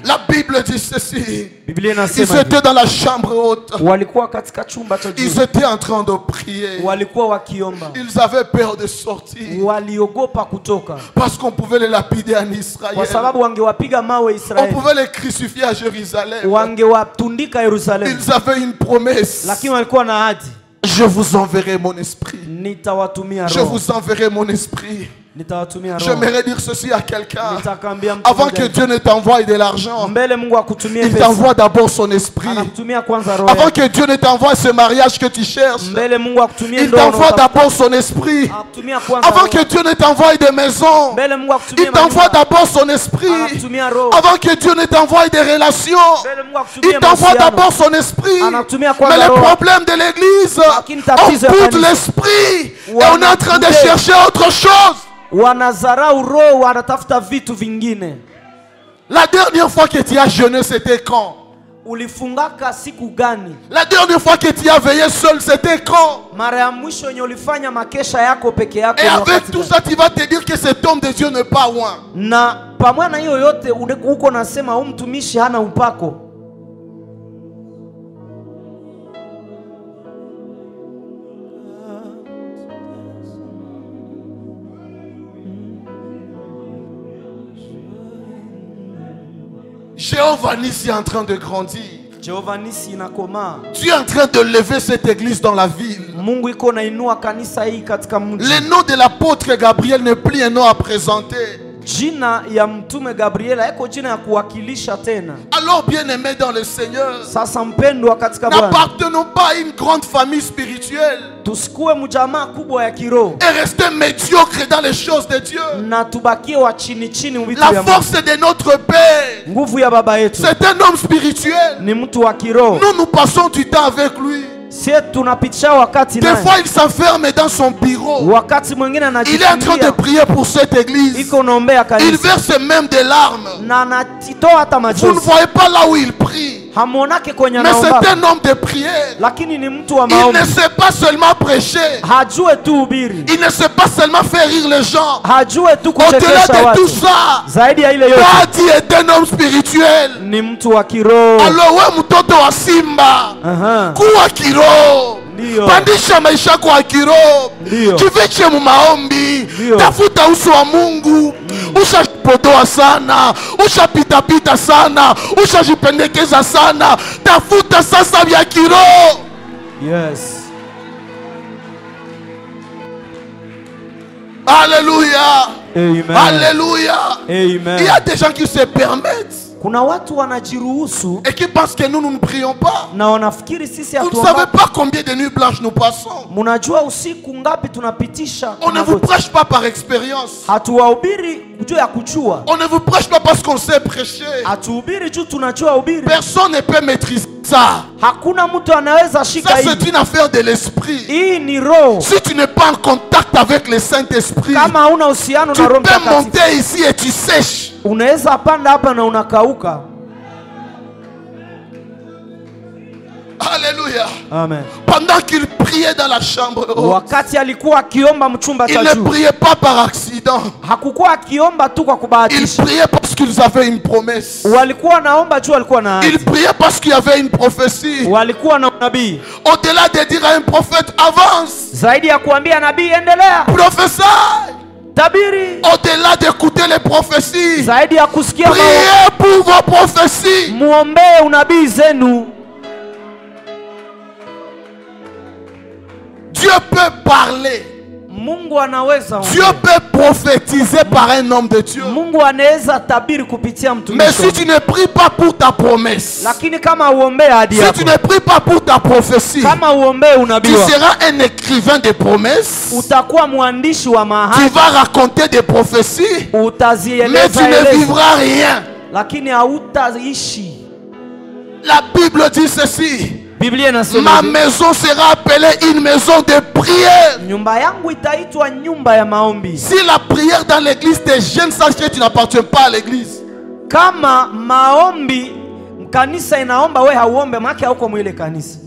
La Bible dit ceci. Biblia Ils inasema hivi, étaient dans la chambre haute. walikuwa katika chumba cha Ils juu, étaient en train de prier. walikuwa wakiomba, Ils avaient peur de sortir waliogopa kutoka parce qu'on pouvait les lapider en kwa Israël. sababu wangewapiga mawe On Israeli, pouvait les crucifier à Jérusalem. wangewatundika Yerusalemu, Ils avaient une promesse. lakini walikuwa na ahadi, Je vous enverrai mon esprit. nitawatumia Je Roho, vous enverrai mon esprit. nitawatumia Roho. J'aimerais dire ceci à quelqu'un. Nitakaambia mtu Avant mmoja que hivi, Dieu ne t'envoie de l'argent, mbele Mungu akutumie il pesa, t'envoie d'abord son esprit. anakutumia kwanza Roho Avant yake. que Dieu ne t'envoie ce mariage que tu cherches, Mbele Mungu akutumie il ndoa t'envoie unaotafuta, d'abord son esprit. anakutumia kwanza Avant Roho. que Dieu ne t'envoie des maisons, Mbele Mungu akutumie il t'envoie manyumba, d'abord son esprit. anakutumia Roho. Avant que Dieu ne t'envoie des relations, Mbele Mungu akutumie il t'envoie mahusiano, d'abord son esprit. anakutumia Mais kwanza le Roho. problème de l'église, Lakini tatizo on ya boude kanisa, l'esprit et on est en train de wanakude, chercher autre chose. wanazarau Roho, wanatafuta vitu vingine. La dernière fois que tu as jeûné, c'était quand? Ulifungaka siku gani? La dernière fois que tu as veillé seul, c'était quand? Mara ya mwisho yenye ulifanya makesha yako peke yako Et ni avec wakati tout gani? ça, tu vas te dire que cet homme de Dieu n'est pas loin. Na pamoja na hiyo yote uko nasema huyu mtumishi hana upako. Jéhovah Nissi est en train de grandir. Jehova Nisi inakomaa. Dieu est en train de lever cette église dans la ville. Mungu iko nainua kanisa hii katika mji. Le nom de l'apôtre Gabriel n'est plus un nom à présenter. Jina ya mtume Gabriela iko jina ya kuwakilisha tena. Alors, bien-aimés dans le Seigneur, Sasa mpendwa katika Bwana, n'appartenons pas à une grande famille spirituelle tusikue mjamaa kubwa ya kiroho et rester médiocres dans les choses de Dieu. na tubakie wa chini chini vitu La vya Mungu. force de notre Père, Nguvu ya baba yetu c'est un homme spirituel. ni mtu wa kiroho. Nous passons du temps avec lui. Sie tunapitisha wakati Des naye. fois, il s'enferme dans son bureau. Wakati mwingine Il est en train de anajifungia, prier pour cette église. iko naombea Il kanisa verse même des larmes. na anatoa hata Vous ne machozi. voyez pas là où il prie. Hamuonake kwenye Mais anaomba, c'est un homme de prière. lakini ni mtu wa Il maombi. ne sait pas seulement prêcher. Hajue tu ubiri, Il ne sait pas seulement faire rire les gens. hajue tu Au-delà kuchekesha de tout watu. ça, Zaidi ya ile yote Dadi est un homme spirituel. ni mtu wa kiroho. Alors we mtoto wa simba, Aha. kuwa kiroho. Ndio. Pandisha maisha kwa kiroho. Ndio. Jifiche mu maombi. Ndio. Tafuta uso wa Mungu. Ushapodoa sana, ushapitapita sana, ushajipendekeza sana. Tafuta sasa vya kiroho. Yes. Alléluia. Amen. Alléluia. Amen. Il y a des gens qui se permettent Kuna watu wanajiruhusu et qui pensent que nous ne prions pas. na wanafikiri sisi Vous ne savez hatuomba. pas combien de nuits blanches nous passons. Mnajua usiku ngapi tunapitisha? On ne vous magoti. prêche pas par expérience. Hatuwahubiri juu ya kujua, On ne vous prêche pas parce qu'on sait prêcher. hatuhubiri juu tunajua ubiri. Personne ne peut maîtriser ça. Hakuna mtu anaweza shika Ça, hii. c'est une affaire de l'esprit. Hii ni roho. Si tu n'es pas en contact avec le Saint-Esprit, Kama hauna uhusiano tu na Roho peux Mtakatifu, monter ici et tu sèches. unaweza panda hapa na unakauka. Alléluia. Amen. Pendant qu'il priait dans la chambre haute, Wakati alikuwa akiomba mchumba il cha ne juu, priait pas par accident. accident. Hakukuwa akiomba tu kwa Ils kubahatisha. priaient parce qu'ils avaient une promesse. Walikuwa naomba tu walikuwa na Ils priaient parce qu'il y avait une prophétie. walikuwa na unabii. Au-delà de dire à un prophète, avance, Zaidi ya kuambia nabii endelea, prophèse. tabiri. Au-delà d'écouter les prophéties, Zaidi ya kusikia priez pour vos prophéties. muombee unabii zenu. Dieu peut parler. Mungu anaweza Dieu ongea. peut prophétiser par un homme de Dieu. Mungu anaweza tabiri kupitia Mais mtumishi. si tu ne pries pas pour ta promesse, Lakini kama uombee ahadi si yako, tu ne pries pas pour ta prophétie, kama uombee unabii tu wako, seras un écrivain de promesses. utakuwa mwandishi wa Tu mahali, vas raconter des prophéties, mais tu utazieleza ne eleza, vivras rien. lakini hautaishi. La Bible dit ceci: Biblia inasema ma hivi, maison sera appelée une maison de prière. nyumba yangu itaitwa nyumba ya maombi. Si la prière dans l'église te gêne, sache que tu n'appartiens pas à l'église. Kama maombi kanisa inaomba, we hauombe, maana hauko mwile kanisa.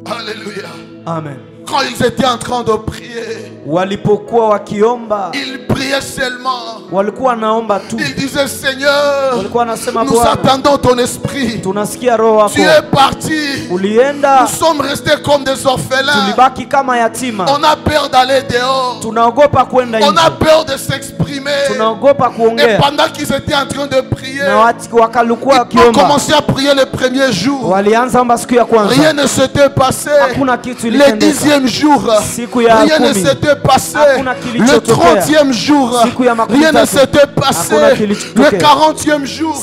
Alléluia. Amen. Quand ils étaient en train de prier, Walipokuwa wakiomba, ils priaient seulement. walikuwa naomba tu, Ils disaient: Seigneur, walikuwa nasema nous Bwana, attendons ton esprit. tunasikia roho Tu wako, es parti. ulienda, Nous sommes restés comme des orphelins. tulibaki kama yatima, On a peur d'aller dehors. tunaogopa kwenda On a nje, peur de s'exprimer. tunaogopa Et kuongea. pendant qu'ils étaient en train de prier, Na wakalikuwa ils ont wakiomba, commencé à prier le premier jour. walianza omba siku ya Rien kwanza, ne s'était passé. hakuna kitu Le ilitendeka. 10e jour, Siku ya rien ne kumi, s'était passé. hakuna Le kilichotokea. 30e jour, Siku ya makumi rien ne tatu, s'était passé. hakuna kilichotokea. Le 40e jour,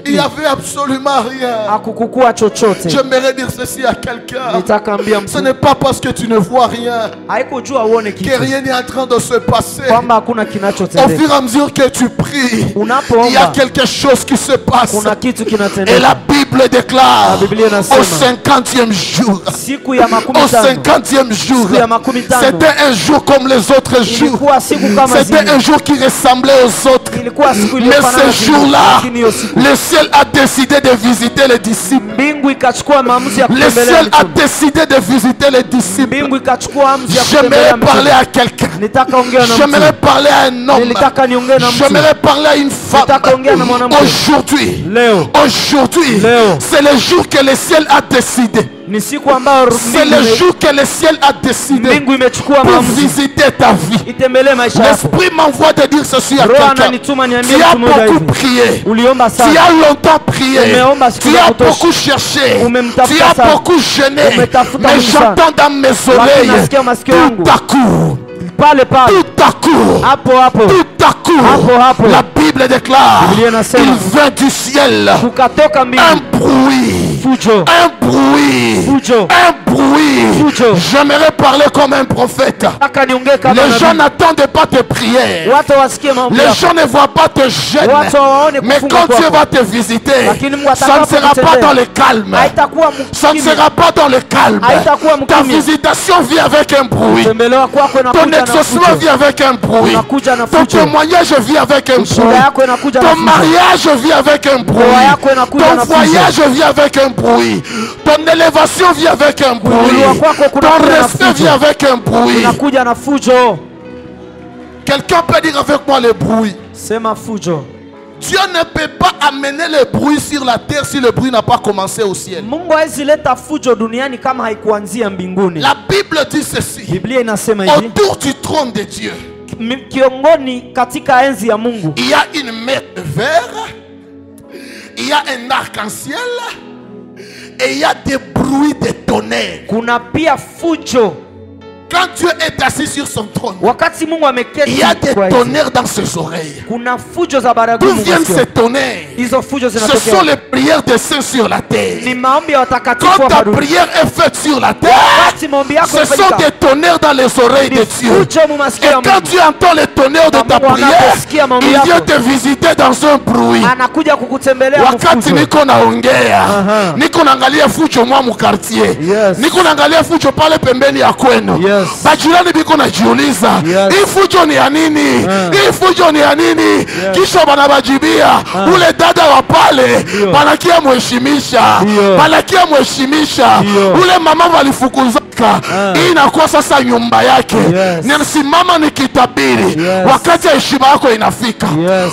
il n'y avait absolument rien. Hakukukuwa chochote. J'aimerais dire ceci à quelqu'un. Nitakaambia Ce mtu, n'est pas parce que tu ne vois rien haikujua uone que kitu, rien n'est en train de se passer. kwamba hakuna Au kinachotendeka. fur et à mesure que tu pries, Unapoomba, il y a quelque chose qui se passe. kuna kitu Et kinatendeka. la Bible déclare La Biblia inasema, au 50e jour, Siku ya makumi au tano, 50e jour, siku ya makumi tano, c'était un jour comme les autres jours. ilikuwa siku kama C'était un zingine, jour qui ressemblait aux autres. ilikuwa siku Mais iliyofanana ce na zingine, jour-là, lakini hiyo siku le ciel a décidé de visiter les disciples. mbingu ikachukua maamuzi ya Le kutembelea ciel a mitume. décidé de visiter les disciples. Mbingu ikachukua maamuzi ya J'aimerais kutembelea parler mitume. à quelqu'un. Nitaka ongea na J'aimerais mtu, parler à un homme. nilitaka niongee na mtu. J'aimerais parler à une femme. Nitaka ongea na mwanamke. Aujourd'hui, Leo aujourd'hui, Leo. c'est le jour que le ciel a décidé. ni siku ambayo C'est le jour que le ciel a décidé mbingu imechukua pour maamuzi visiter ta vie. itembelee maisha yako. L'Esprit m'envoie de dire ceci à Roho quelqu'un. ananituma niambie Tu as mtu mmoja beaucoup hivi, prié. uliomba Tu sana, as longtemps prié. Umeomba siku Tu za as kutosha. beaucoup cherché. Umemtafuta Tu as sana. beaucoup jeûné. Umetafuta Mais Mungu sana. j'entends dans mes Lakini oreilles nasikia masikio yangu, tout à coup, pale pale, tout à coup, hapo hapo tout à coup, Hapo, hapo. la Bible déclare, Biblia inasema, il vint du ciel kukatoka un mbingu bruit, fujo, un bruit, fujo. un bruit. Fujo. J'aimerais parler comme un prophète. Nataka niongee kama Les gens nabii. n'attendent pas tes prières. Watu wasikie maombi Les yako. gens ne voient pas tes jeûnes. Watu waone Mais kufunga quand Dieu kwako. va te visiter, Lakini Mungu ça ne sera pas atakapokutendea, dans le calme. haitakuwa Ça ne mkimya. sera pas dans le calme. Haitakuwa Ta mkimya. visitation vient avec un bruit. Kutembelewa kwako Ton inakuja na exaucement fujo. vient avec un bruit. Unakuja na Ton fujo. témoignage vient avec un Ushuhuda bruit. yako inakuja na Ton fujo. mariage vient avec un bruit. Ndoa yako inakuja Ton na fujo. voyage vient avec un bruit. Ton élévation vient avec un bruit. Kuinuliwa kwako Ton kunakuja na respect fujo. vient avec un bruit. Inakuja na fujo. Quelqu'un peut dire avec moi le bruit. Sema fujo. Dieu ne peut pas amener le bruit sur la terre si le bruit n'a pas commencé au ciel. Mungu hawezi leta fujo duniani kama haikuanzia mbinguni. La Bible dit ceci. Biblia inasema hivi, Autour du trône de Dieu, kiongoni katika enzi ya Mungu il y a une mer vert, il y a un arc-en-ciel et il y a des bruits de tonnerre. kuna pia fujo. Quand Dieu est assis sur son trône, Wakati Mungu ameketi il y a des kwa enzi, tonnerres dans ses oreilles. kuna fujo za D'où baragumu viennent masikio. ces tonnerres? Hizo fujo Ce sont zinatokea les prières des saints sur la terre. ni maombi ya watakatifu Quand wa ta dunia. prière est faite sur la terre, Wakati maombi yako ce sont yamefanyika, des tonnerres dans les oreilles ni de Dieu. fujo mu masikio Et ya quand Mungu. tu entends les tonnerres de ta Mungu prière, anaposikia maombi il yako, vient te visiter dans un bruit. Anakuja kukutembelea Wakati mfujo. niko naongea, Aha. niko naangalia fujo mwa mu quartier, Yes. niko naangalia fujo pale pembeni ya kwenu, Yes. Yes. Bajirani biko najiuliza, Yes. hii fujo ni ya nini? Hii fujo ni ya nini? Kisha banabajibia, ule dada wa pale banakia mheshimisha, banakia mheshimisha. Ule mama walifukuzaka, hii inakuwa sasa nyumba yake. Ninasimama nikitabiri, wakati heshima yako inafika,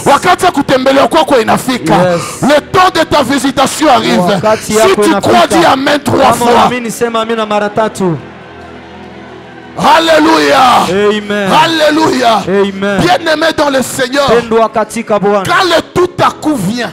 wakati kutembelea kwako inafika. Le temps de ta visitation arrive. Si tu crois, dis amen 3 fois. Alléluia. Amen. Alléluia. Amen. Bien-aimé dans le Seigneur, quand le tout à coup vient,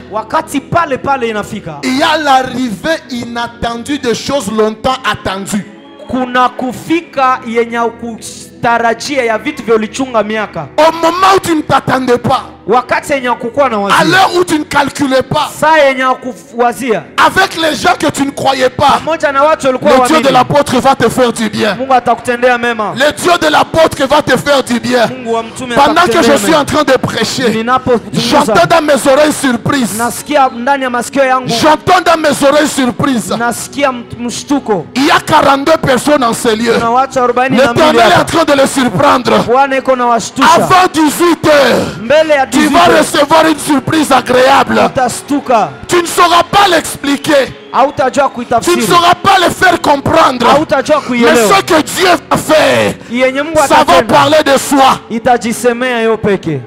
il y a l'arrivée inattendue de choses longtemps attendues. Kuna kufika yenye kutarajia ya vitu vya ulichunga miaka. Au moment où tu ne t'attendais pas, wakati yenye kukuwa na wazia, à l'heure où tu ne calculais pas, saa yenye kuwazia, avec les gens que tu ne croyais pas, pamoja na watu walikuwa le waamini, Dieu de l'apôtre va te faire du bien. Mungu atakutendea mema. Le Dieu de l'apôtre va te faire du bien. Mungu wa mtume Pendant que je atakutendea suis mema. en train de prêcher, Ninapozungumza, j'entends dans mes oreilles surprises. nasikia ndani ya masikio yangu, J'entends dans mes oreilles surprises. nasikia mshtuko. Il y a 42 personnes en ces lieux. Kuna watu 42 L'Éternel est en hapa. train de les surprendre. Bwana iko na washtusha. Avant 18 heures, Mbele ya tu vas 18, recevoir une surprise agréable. utastuka. Tu ne sauras pas l'expliquer. Hautajua Tu ne kuitafsiri. sauras pas le faire comprendre. Hautajua Mais kuielewa. ce que Dieu va faire, Yenye Mungu ça va atatenda, parler de soi. itajisemea yo peke.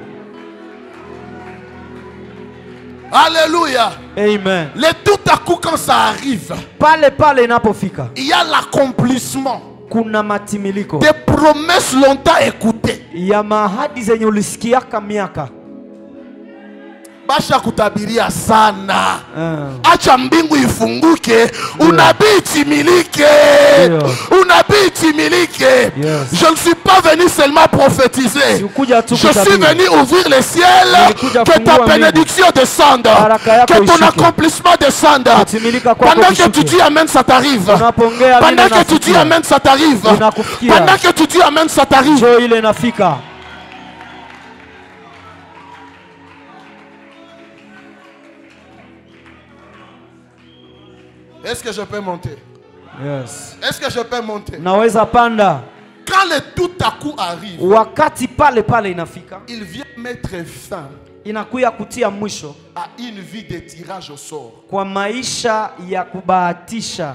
Alléluia. Amen. Le tout à coup quand ça arrive, Pale pale inapofika, il y a l'accomplissement kuna matimiliko des promesses longtemps écoutées. ya mahadi zenye ulisikiaka miaka. Basha kutabiria sana. Acha mbingu ifunguke, unabii timilike. Unabii timilike. Je ne suis pas venu seulement prophétiser. Je suis venu ouvrir les ciels, que ta bénédiction descende, que ton accomplissement descende. Pendant que tu dis amen, ça t'arrive. Pendant que tu dis amen, ça t'arrive. Pendant que tu dis amen, ça t'arrive. Jo ile nafika. Est-ce que je peux monter? Yes. Est-ce que je peux monter? Naweza panda. Quand le tout à coup arrive, Wakati pale pale inafika, il vient mettre fin inakuya kutia mwisho à une vie de tirage au sort. kwa maisha ya kubahatisha.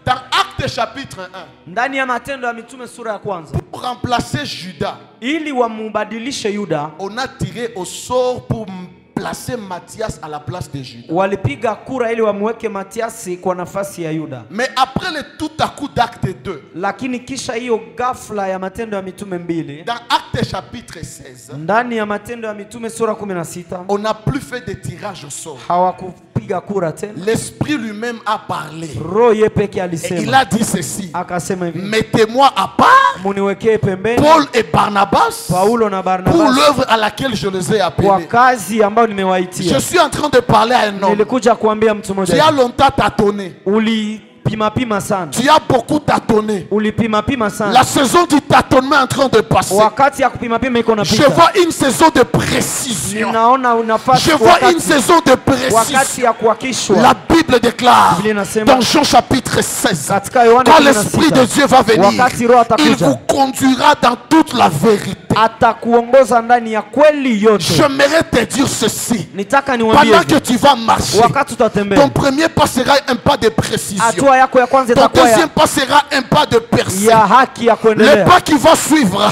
Dans Actes chapitre 1, Ndani ya Matendo ya Mitume sura ya kwanza, pour remplacer Judas, ili wamubadilishe Yuda, on a tiré au sort pour placer Matthias à la place de Judas. walipiga kura ili wamweke Matiasi kwa nafasi ya Yuda. Mais après le tout à coup d'Acte 2, Lakini kisha hiyo ghafla ya Matendo ya Mitume 2, dans Actes chapitre 16, ndani ya Matendo ya Mitume sura 16, on n'a plus fait de tirage au sort. hawakupiga kura tena. L'Esprit lui-même a parlé. Roho yeye peke Et il alisema, a dit ceci: akasema hivi, mettez-moi à part muniwekee pembeni Paul et Barnabas Paulo na pour Barnabas l'œuvre à laquelle je les ai kwa appelés. kazi ambayo Je nimewaitia. suis en train de parler à un homme. Nilikuja kuambia mtu Tu mmoja, as longtemps tâtonné. ulipima sana, Tu as beaucoup tâtonné. ulipima La sana. saison du tâtonnement est en train de passer. Wakati ya kupima iko Je napita. vois une saison de précision. Ninaona unafasi Je vois une wakati, saison de wakati précision. ya kuhakishwa. La Bible déclare Biblia inasema dans Jean chapitre 16, katika Yohana quand l'Esprit de Dieu va venir, wakati Roho il atakuja, vous conduira dans toute la vérité. atakuongoza ndani ya kweli yote. J'aimerais te dire ceci. Nitaka niwaambie Pendant que hivi, tu vas marcher, wakati utatembea, ton premier pas sera un pas de précision. hatua yako ya kwanza Ton itakuwa deuxième pas sera un pas de percée. ya haki ya Le kuendelea, pas qui va suivre,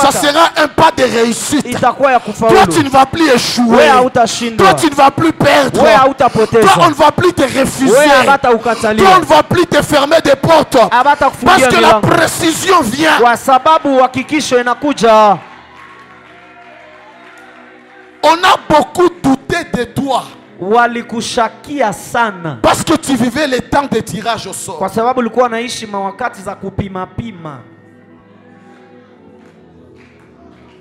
ça sera un pas de réussite. itakuwa ya Toi, tu kufaulu. ne vas plus échouer. Wewe hautashindwa, Toi, tu ne vas plus perdre. wewe Toi, on hautapoteza, ne va plus te refuser. wewe habata Toi, on ukataliwa, ne va plus te fermer des portes. habata Parce kufungia que la milango, précision vient. kwa sababu uhakikisho inakuja. On a beaucoup douté de toi. Walikushakia sana Parce que tu vivais les temps de tirage au sort. kwa sababu ulikuwa unaishi mawakati za kupima pima.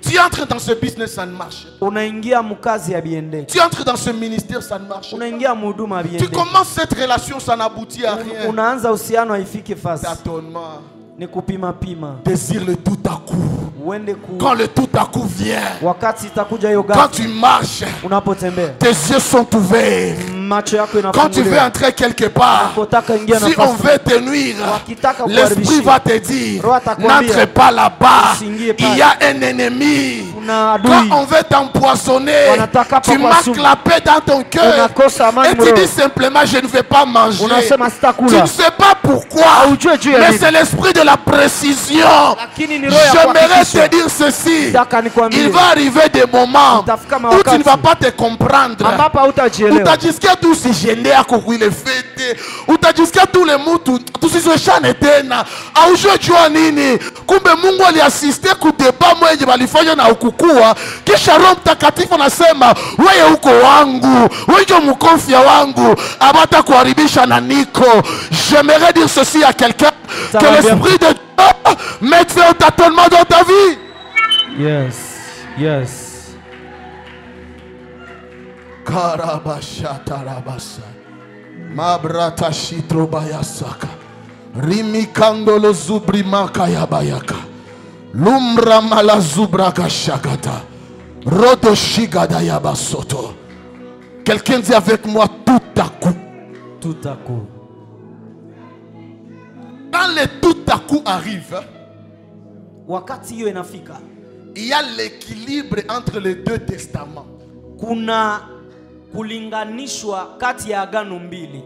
Tu entres dans ce business, ça ne marche. Unaingia mkazi ya biende, Tu entres dans ce ministère, ça ne marche. unaingia mhuduma ya Tu biende, commences cette relation, ça n'aboutit à rien. unaanza uhusiano haifiki fasi, Tâtonnement. ni kupima pima. Désire le tout à coup. Uende Quand le tout à coup vient, wakati itakuja hiyo quand ghafla, tu marches, unapotembea tes yeux sont ouverts. macho yako Quand tu veux inafunguliwa. entrer quelque part, Unapotaka ingia si on nafasi, veut te nuire, wakitaka l'esprit kuharibishia, va te dire, Roho atakwambia, n'entre pas là-bas. usiingie Il pale. y a un ennemi. Kuna adui. Quand on veut t'empoisonner, Wanataka tu pa kwa marques sumu. la paix dans ton cœur. Unakosa amani Et tu moyoni. dis simplement, je ne vais pas manger. Unasema Tu sitakula. ne sais pas pourquoi. Haujui juu ya Mais nini. c'est l'esprit de la précision. Lakini ni roho ya J'aimerais kuhakikisha. te dire ceci. Nataka nikwambie. Il va arriver des moments Utafika où tu mawakati ne vas pas te comprendre. ambapo hautajielewa. Utajisikia tu usijendea kukuile fete. Utajisikia tu le mutu tusizweshane tena. Aujue jua nini? Kumbe Mungu aliasiste kudeba mwenye walifanya na ukukua. Kisha Roho Mtakatifu anasema wewe uko wangu. Wewe ndio mkofia wangu. Abata kuharibisha na niko. J'aimerais dire ceci à quelqu'un. Que l'esprit de Dieu mette fin au tâtonnement dans ta vie. Yes. Yes. Karabashatarabasa Mabrata shitrobayasaka Rimikandolo zubrimaka yabayaka Lumra malazubraka shagata Rodo shigada yabasoto. Quelqu'un dit avec moi tout à coup. Tout à coup. Quand le tout à coup arrive, Wakati hiyo inafika, il y a l'équilibre entre les deux testaments. kuna kulinganishwa kati ya agano mbili.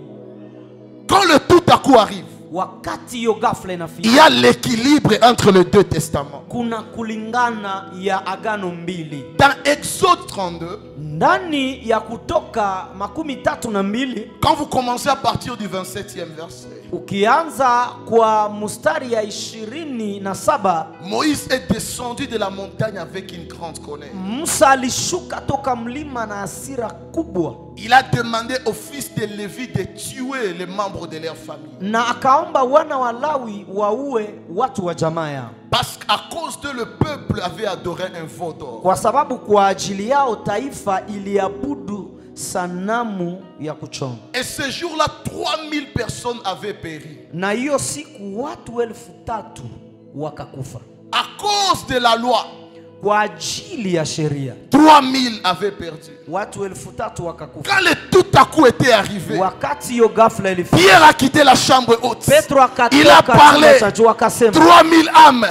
Quand le tout à coup arrive, Wakati hiyo ghafla il inafika, y a l'équilibre entre les deux testaments. kuna kulingana ya agano mbili. Dans Exode 32, Ndani ya Kutoka 32, quand vous commencez à partir du 27e verset, ukianza kwa mustari ya 27, Moïse est descendu de la montagne avec une grande colère. Musa alishuka toka mlima na hasira kubwa, Il a demandé aux fils de Lévi de tuer les membres de leur famille. na akaomba wana wa Lawi waue watu wa jamaa yao, Parce qu'à cause de le peuple avait adoré un veau d'or. kwa sababu kwa ajili yao taifa iliabudu sanamu ya kuchonga. Et ce jour-là, 3000 personnes avaient péri. Na hiyo siku watu 3000 wakakufa À cause de la loi, kwa ajili ya sheria. 3000 avaient perdu. Watu 3000 wakakufa. Quand le tout à coup était arrivé, Wakati hiyo ghafla ilifika, Pierre a quitté la chambre haute. Petro Il a akatoka parlé. chumba cha juu akasema 3000 âmes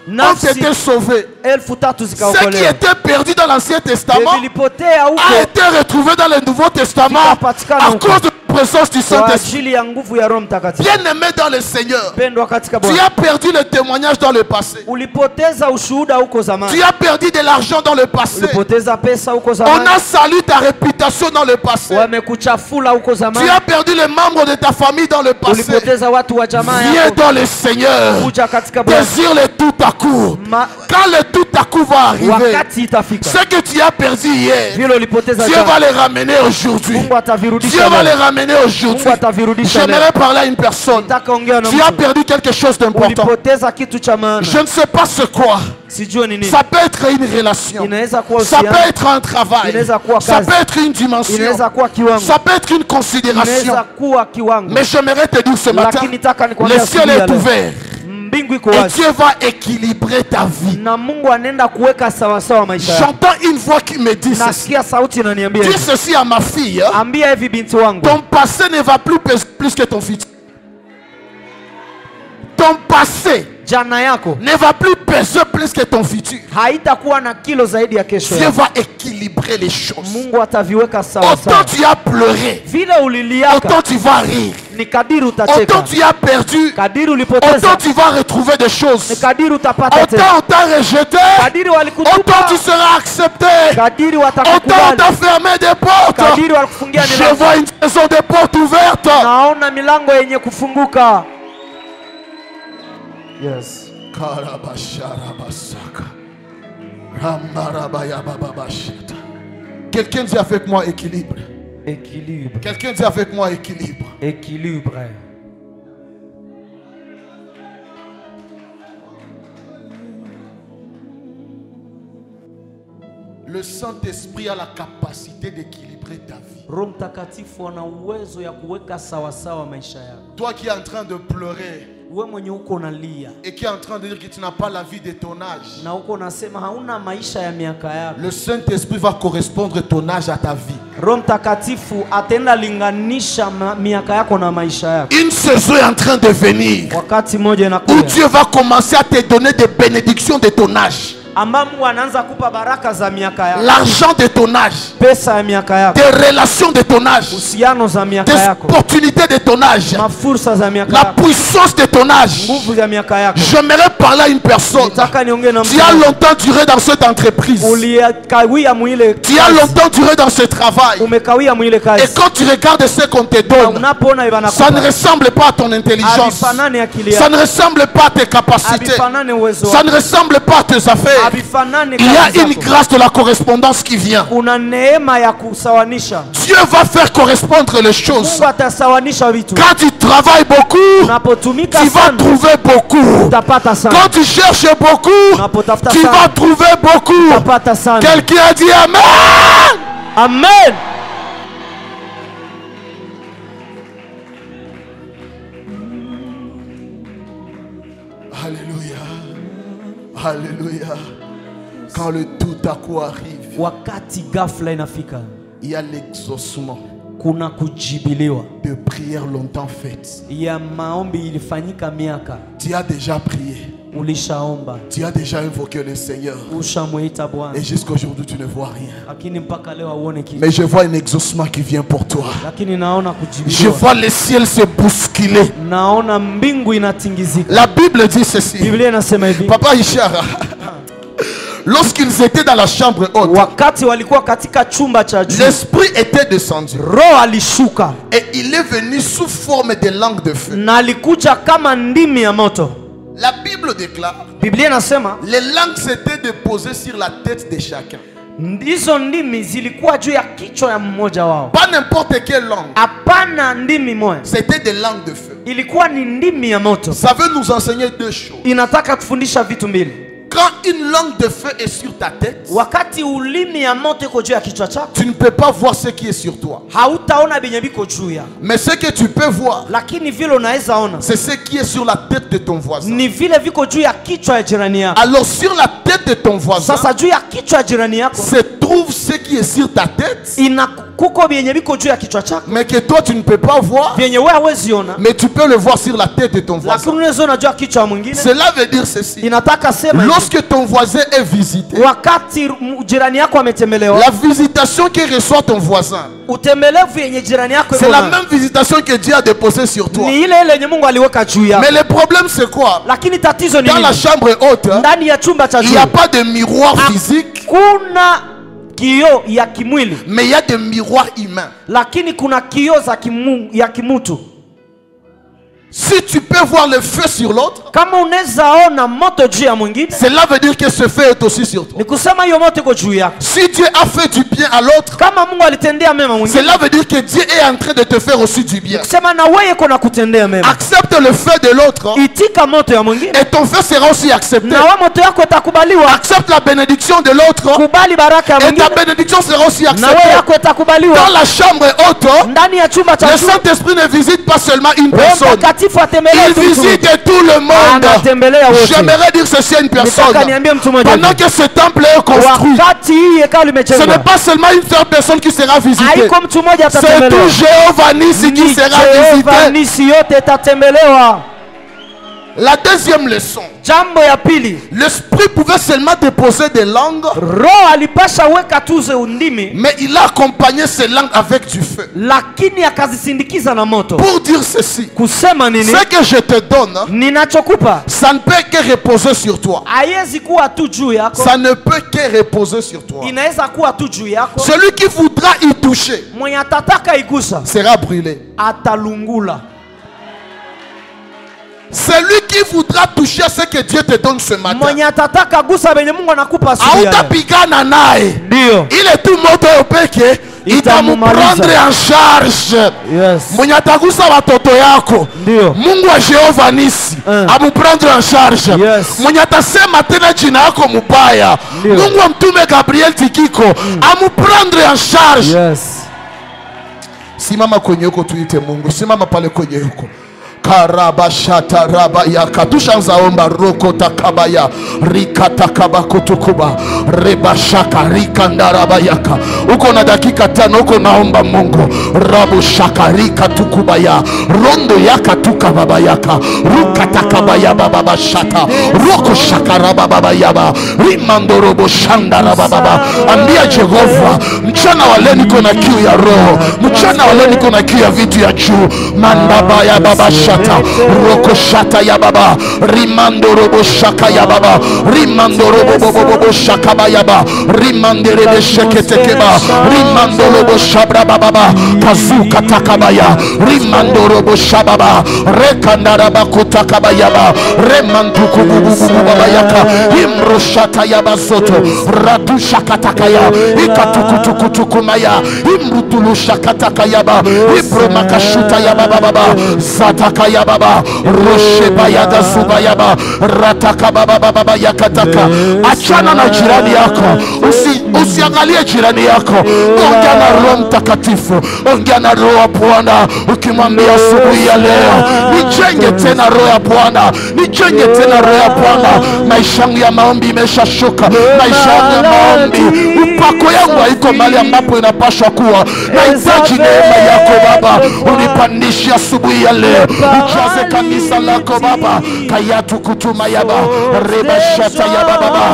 ont nafsi été sauvées. 3000 Ce qui zikaokolewa. était perdu dans l'Ancien Testament Vilipotea a huko été retrouvé dans le Nouveau Testament vikapatikana à huko cause de la présence du kwa Saint-Esprit. ajili ya nguvu ya Roho Mtakatifu. Bien-aimé dans le Seigneur, Pendwa katika tu Bwana, as perdu le témoignage dans le passé. ulipoteza ushuhuda huko zamani, Tu as perdu de l'argent dans le passé. ulipoteza pesa huko On zamani, a sali ta réputation dans le passé. wamekuchafula huko Tu zamani, as perdu les membres de ta famille dans le passé. ulipoteza watu wa jamaa Viens yako. dans le Seigneur. Kuja katika Bwana, Désire le tout à coup. Ma- Quand le tout à coup va arriver, wakati itafika, ce que tu as perdu hier, vile ulipoteza Dieu jana, va les ramener aujourd'hui. Mungu Dieu atavirudisha va les leo. ramener aujourd'hui. Mungu atavirudisha leo. J'aimerais parler à une personne. Nataka ongea na Tu as mtu. perdu quelque chose d'important. Ulipoteza kitu cha maana, Je ne sais pas ce quoi. sijui ni nini. Ça peut être une relation. Inaweza kuwa Ça peut uhusiano, être un travail. Inaweza kuwa Ça kazi. peut être une dimension. inaweza kuwa kiwango, Ça peut être une considération. inaweza kuwa kiwango. Mais j'aimerais te dire ce matin, Lakini nataka nikwambia le ciel asubuhi ya est leo, ouvert. mbingu iko Et wazi Dieu va équilibrer ta vie. na Mungu anaenda kuweka sawa sawa maisha yako. J'entends une voix qui me dit ceci. Nasikia sauti inaniambia Dis hivi, ceci à ma fille. ambia hivi binti wangu, Ton passé ne va plus peser plus que ton futur. Ton passé jana yako ne va plus peser plus que ton futur. haitakuwa na kilo zaidi ya kesho Dieu yako. va équilibrer les choses. Mungu ataviweka sawa Autant sawa. tu as pleuré, Vile uliliaka autant tu vas rire. ni kadiri Autant utacheka, tu as perdu, kadiri autant ulipoteza tu vas retrouver des ni choses. kadiri utapata tena, Autant on t'a rejeté, kadiri autant walikutupa tu seras accepté. kadiri Autant on watakukubali, t'a fermé des portes. kadiri walikufungia Je milango. vois une saison de portes ouvertes. Naona milango yenye kufunguka. Yes. Quelqu'un dit avec moi équilibre. Équilibre. Quelqu'un dit avec moi équilibre. Équilibre. Le Saint-Esprit a la capacité d'équilibrer ta vie. Roho Mtakatifu ana uwezo ya kuweka sawa sawa maisha yako. Toi qui es en train de pleurer, wewe mwenye uko unalia et qui est en train de dire que tu n'as pas la vie de ton âge, na uko unasema hauna maisha ya miaka yako, le Saint-Esprit va correspondre ton âge à ta vie. Roho Mtakatifu atenda linganisha miaka yako na maisha yako. Une saison est en train de venir Wakati moja où inakuja Dieu va commencer à te donner des bénédictions de ton âge. ambamo anaanza kupa baraka za miaka yako, L'argent de ton âge, pesa ya miaka yako, des relations de ton âge, uhusiano za miaka des yako, opportunités de ton âge, mafursa za miaka la yako, puissance de ton âge. nguvu za miaka yako. J'aimerais parler à une personne Nataka niongee na qui a mtu longtemps duré dans cette entreprise, uliyekawia mwile qui a longtemps duré dans ce travail. umekawia mwile Et kazi, quand tu regardes ce qu'on te na donne, unapoona ça ne ibanakupa ressemble pas à ton intelligence, abifanane akili ça yako, ne ressemble pas à tes capacités, abifanane uwezo ça wako, ne ressemble pas à tes affaires. abifanane Il y a kazi une zako. grâce de la correspondance qui vient. Kuna neema ya kusawanisha. Dieu va faire correspondre les choses. Mungu atasawanisha vitu. Quand tu travailles beaucoup, Unapotumika tu vas sana trouver beaucoup. utapata sana. Quand tu cherches beaucoup, Unapotafuta tu vas sana trouver beaucoup. utapata sana. Quelqu'un a dit Amen. Amen. Alléluia. Alléluia. Quand le tout à coup arrive, Wakati ghafla inafika, il y a l'exaucement kuna kujibiliwa de prières longtemps faites. ya maombi ilifanyika miaka, Tu as déjà prié. ulishaomba, Tu as déjà invoqué le Seigneur. ushamuita Bwana, Et jusqu'à aujourd'hui, tu ne vois rien. lakini mpaka leo hauone kitu. Mais je vois un exaucement qui vient pour toi. Lakini naona Je kujibiliwa, vois le ciel se bousculer. naona mbingu inatingizika. La Bible dit ceci. Biblia inasema hivi, Papa Ishara, lorsqu'ils étaient dans la chambre haute, wakati walikuwa katika chumba cha juu, l'Esprit était descendu. Roho alishuka Et il est venu sous forme de langue de feu. na alikuja kama ndimi ya moto. La Bible déclare, Biblia inasema les langues s'étaient déposées sur la tête de chacun. hizo ndimi zilikuwa juu ya kichwa ya mmoja wao. Pas n'importe quelle langue. Hapana ndimi moja, C'était des langues de feu. ilikuwa ni ndimi ya moto. Ça veut nous enseigner deux choses. Inataka kufundisha vitu mbili. Quand une langue de feu est sur ta tête, Wakati ulimi ya moto iko juu ya kichwa chako, tu ne peux pas voir ce qui est sur toi. hautaona benye biko juu ya, Mais ce que tu peux voir, lakini vile unaweza ona c'est ce qui est sur la tête de ton voisin. ni vile viko juu ya kichwa ya jirani yako. Alors sur la tête de ton voisin, Sasa juu ya kichwa ya jirani yako se trouve ce qui est sur ta tête, kuko benye biko juu ya kichwa chako, mais que toi tu ne peux pas voir, benye wewe hawezi ona, mais tu peux le voir sur la tête de ton voisin. lakini unaweza ona juu ya kichwa ya mwingine. Cela veut dire ceci. Inataka sema hivi, Lorsque ton voisin est visité, wakati jirani yako ametembelewa, la visitation que reçoit ton voisin, utembelevu yenye jirani yako c'est iko la nayo même visitation que Dieu a déposée sur toi. ni ile ile yenye Mungu aliweka juu yako. Mais le problème c'est quoi? Lakini tatizo ni Dans la nini? chambre haute, Ndani ya chumba cha il juu n'y a pas de miroir physique, kuna kioo ya kimwili, mais il y a des miroirs humains. lakini kuna kioo za ya kimutu. Si tu peux voir le feu sur l'autre, Kama unaweza ona moto juu ya mwingine, cela veut dire que ce feu est aussi sur toi. ni kusema hiyo moto iko juu yako. Si Dieu a fait du bien à l'autre, Kama Mungu alitendea mema mwingine, cela veut dire que Dieu est en train de te faire aussi du bien. kusema na wewe kuna kutendea mema. Accepte le feu de l'autre Itika moto ya mwingine, et ton feu sera aussi accepté. na wewe moto yako itakubaliwa. Accepte la bénédiction de l'autre Kubali baraka ya et ta mwingine, bénédiction sera aussi na wewe acceptée. yako itakubaliwa. Dans la chambre haute, Ndani ya chumba cha le juu, Saint-Esprit ne visite pas seulement une Roho personne, Mtakatifu atembelee il tu mtu. visite tout le monde. Anatembelea wote. J'aimerais dire ceci à une personne. Nitaka niambie mtu mmoja Pendant hivi. que ce temple est construit, Wakati hii hekalu ce limejengwa, n'est pas seulement une seule personne qui sera visitée. haiko mtu mmoja C'est atatembelewa, tout Jéhovah Nissi qui ni sera Jehova visité. nisi yote itatembelewa. La deuxième leçon, Jambo ya pili, l'esprit pouvait seulement déposer des langues, Roho alipasha weka tuze undimi, mais il a accompagné ces langues avec du feu. lakini akazisindikiza na moto. Pour dire ceci, Kusema nini? ce que je te donne, Ninachokupa ça ne peut que reposer sur toi. haiwezi kuwa tu juu yako, Ça ne peut que reposer sur toi. inaweza kuwa tu juu yako. Celui qui voudra y toucher Mwenye atataka igusa sera brûlé. atalungula. Celui qui voudra toucher à ce que Dieu te donne ce matin, Mwenye atataka gusa benye Mungu anakupa asubuhi ya leo. hautapigana naye. Ndio. Ile tu moto upeke itamuprendre en charge. Yes. Mwenye atagusa watoto yako, Ndio. Mungu wa Jehova Nisi amuprendre en charge. Yes. Mwenye atasema tena jina yako mubaya, Ndio. Mungu wa mtume Gabriel Tikiko amuprendre en charge. Yes. Simama kwenye huko, tuite Mungu. Simama pale kwenye huko. karabashata rabayaka. Tushanza omba roko takabaya rikata kabakutukuba rebashaka rikandarabayaka. Uko na dakika 5 uko naomba Mungu. Rabu shaka rikatukubaya rondo yaka tukababayaka rukatakabaya baba shata roko shaka baba yaba rimandorobo shanda baba. Ambia Jehova, mchana wa leo niko na kiu ya roho, mchana wa leo niko na kiu ya vitu ya juu. Mandaba ya baba shata roko shata ya baba rimandorobo shaka ya baba rimandorobo bobo shaka bayaba rimanderebe sheketekeba rimandorobo shabra baba kazuka takabaya rimandorobo shababa rekandara bakutakabayaba remanduku bubu baba yaka imroshata ya basoto radusha katakaya ikatukutukutukumaya imrutulusha katakayaba ibromakashuta ya baba zataka ya baba rosheba ya gazuba ya baba rataka baba yakataka. Achana na jirani yako, usiangalie jirani yako, ongea na Roho Mtakatifu, ongea na Roho wa Bwana ukimwambia asubuhi ya leo, nijenge tena Roho ya Bwana, nijenge tena Roho ya Bwana. Maisha yangu ya maombi imeshashuka, maisha yangu ya maombi, upako yangu haiko mahali ambapo inapaswa kuwa. Nahitaji neema yako Baba, unipandishe asubuhi ya leo, ujaze kanisa lako Baba. Kayatu kutuma yaba reba shata yaba baba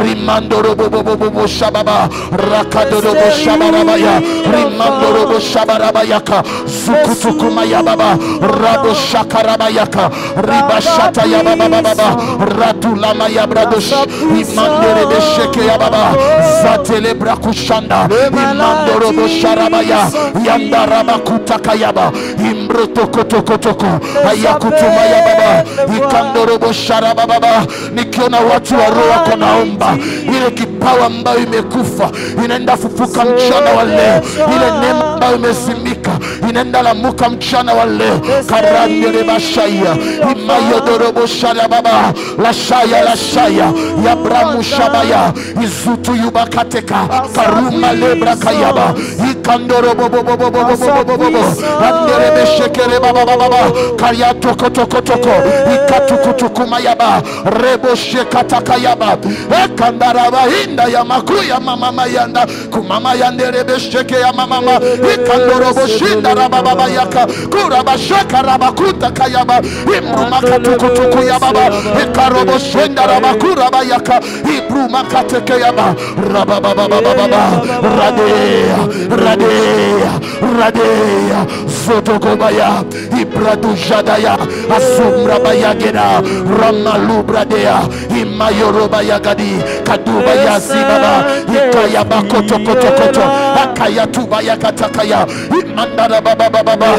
rimandoro bobo shababa rakadoro bo shabarabaya rimandoro bo shabarabayaka zukutukuma yaba baba rabo shakarabayaka riba shata yaba baba ratulama yabradosh imandere besheke yaba baba zatelebra kushanda imandoro bo sharabaya yandaraba kutaka yaba imbroto kotoko ayakutuma yaba baba ikandorobo sharaba baba. Nikiona watu wa roho wako naomba ile kipawa ambayo imekufa inaenda fufuka mchana wa leo, ile neema ambayo imezimika inaenda lamuka mchana wa leo. Karandere bashaya imayodorobo sharaba baba la shaya ya bramu shabaya izutu yubakateka karuma lebra kayaba ikandorobo bobo andere beshekere baba kaya toko ikatukutukuma yaba rebo shekataka yaba ekandaraba hinda ya makuya mama yanda kumama yanderebe sheke ya mama ikandorobo shinda baba yaka kuraba sheka raba kutaka yaba imruma katukutuku ya baba ikarobo shinda raba kuraba yaka ibruma kateke yaba raba baba radea zotokobaya ibradu jadaya asumra bayagena ramalubradea imayoroba yagadi kaduba yazibaba ikaya bakoto akaya tuba yakatakaya imandara baba.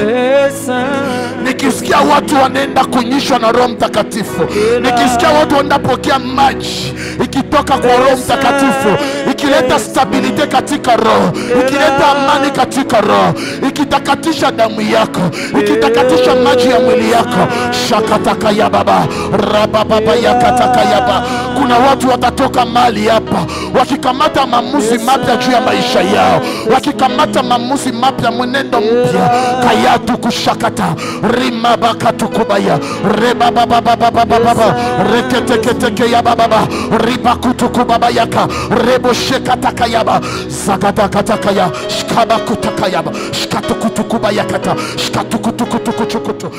Nikisikia watu wanaenda kunyishwa na Roho Mtakatifu, nikisikia watu wanapokea maji ikitoka kwa Roho Mtakatifu, ikileta stabilite katika roho, ikileta amani katika roho, ikitakatisha damu yako, ikitakatisha maji ya mwili yako, shakataka ya baba rababa yakataka ya baba. Kuna watu watatoka mali hapa wakikamata maamuzi mapya juu ya maisha yao, wakikamata maamuzi mapya, mwenendo mpya. Kayatu kushakata rima bakatu kubaya reba baba reketeketeke ya baba riba kutukubaba yaka rebo shekataka yaba zakata kataka ya shkaba kutaka yaba shkatukutukuba yakata shkatukutukutukuchukutu.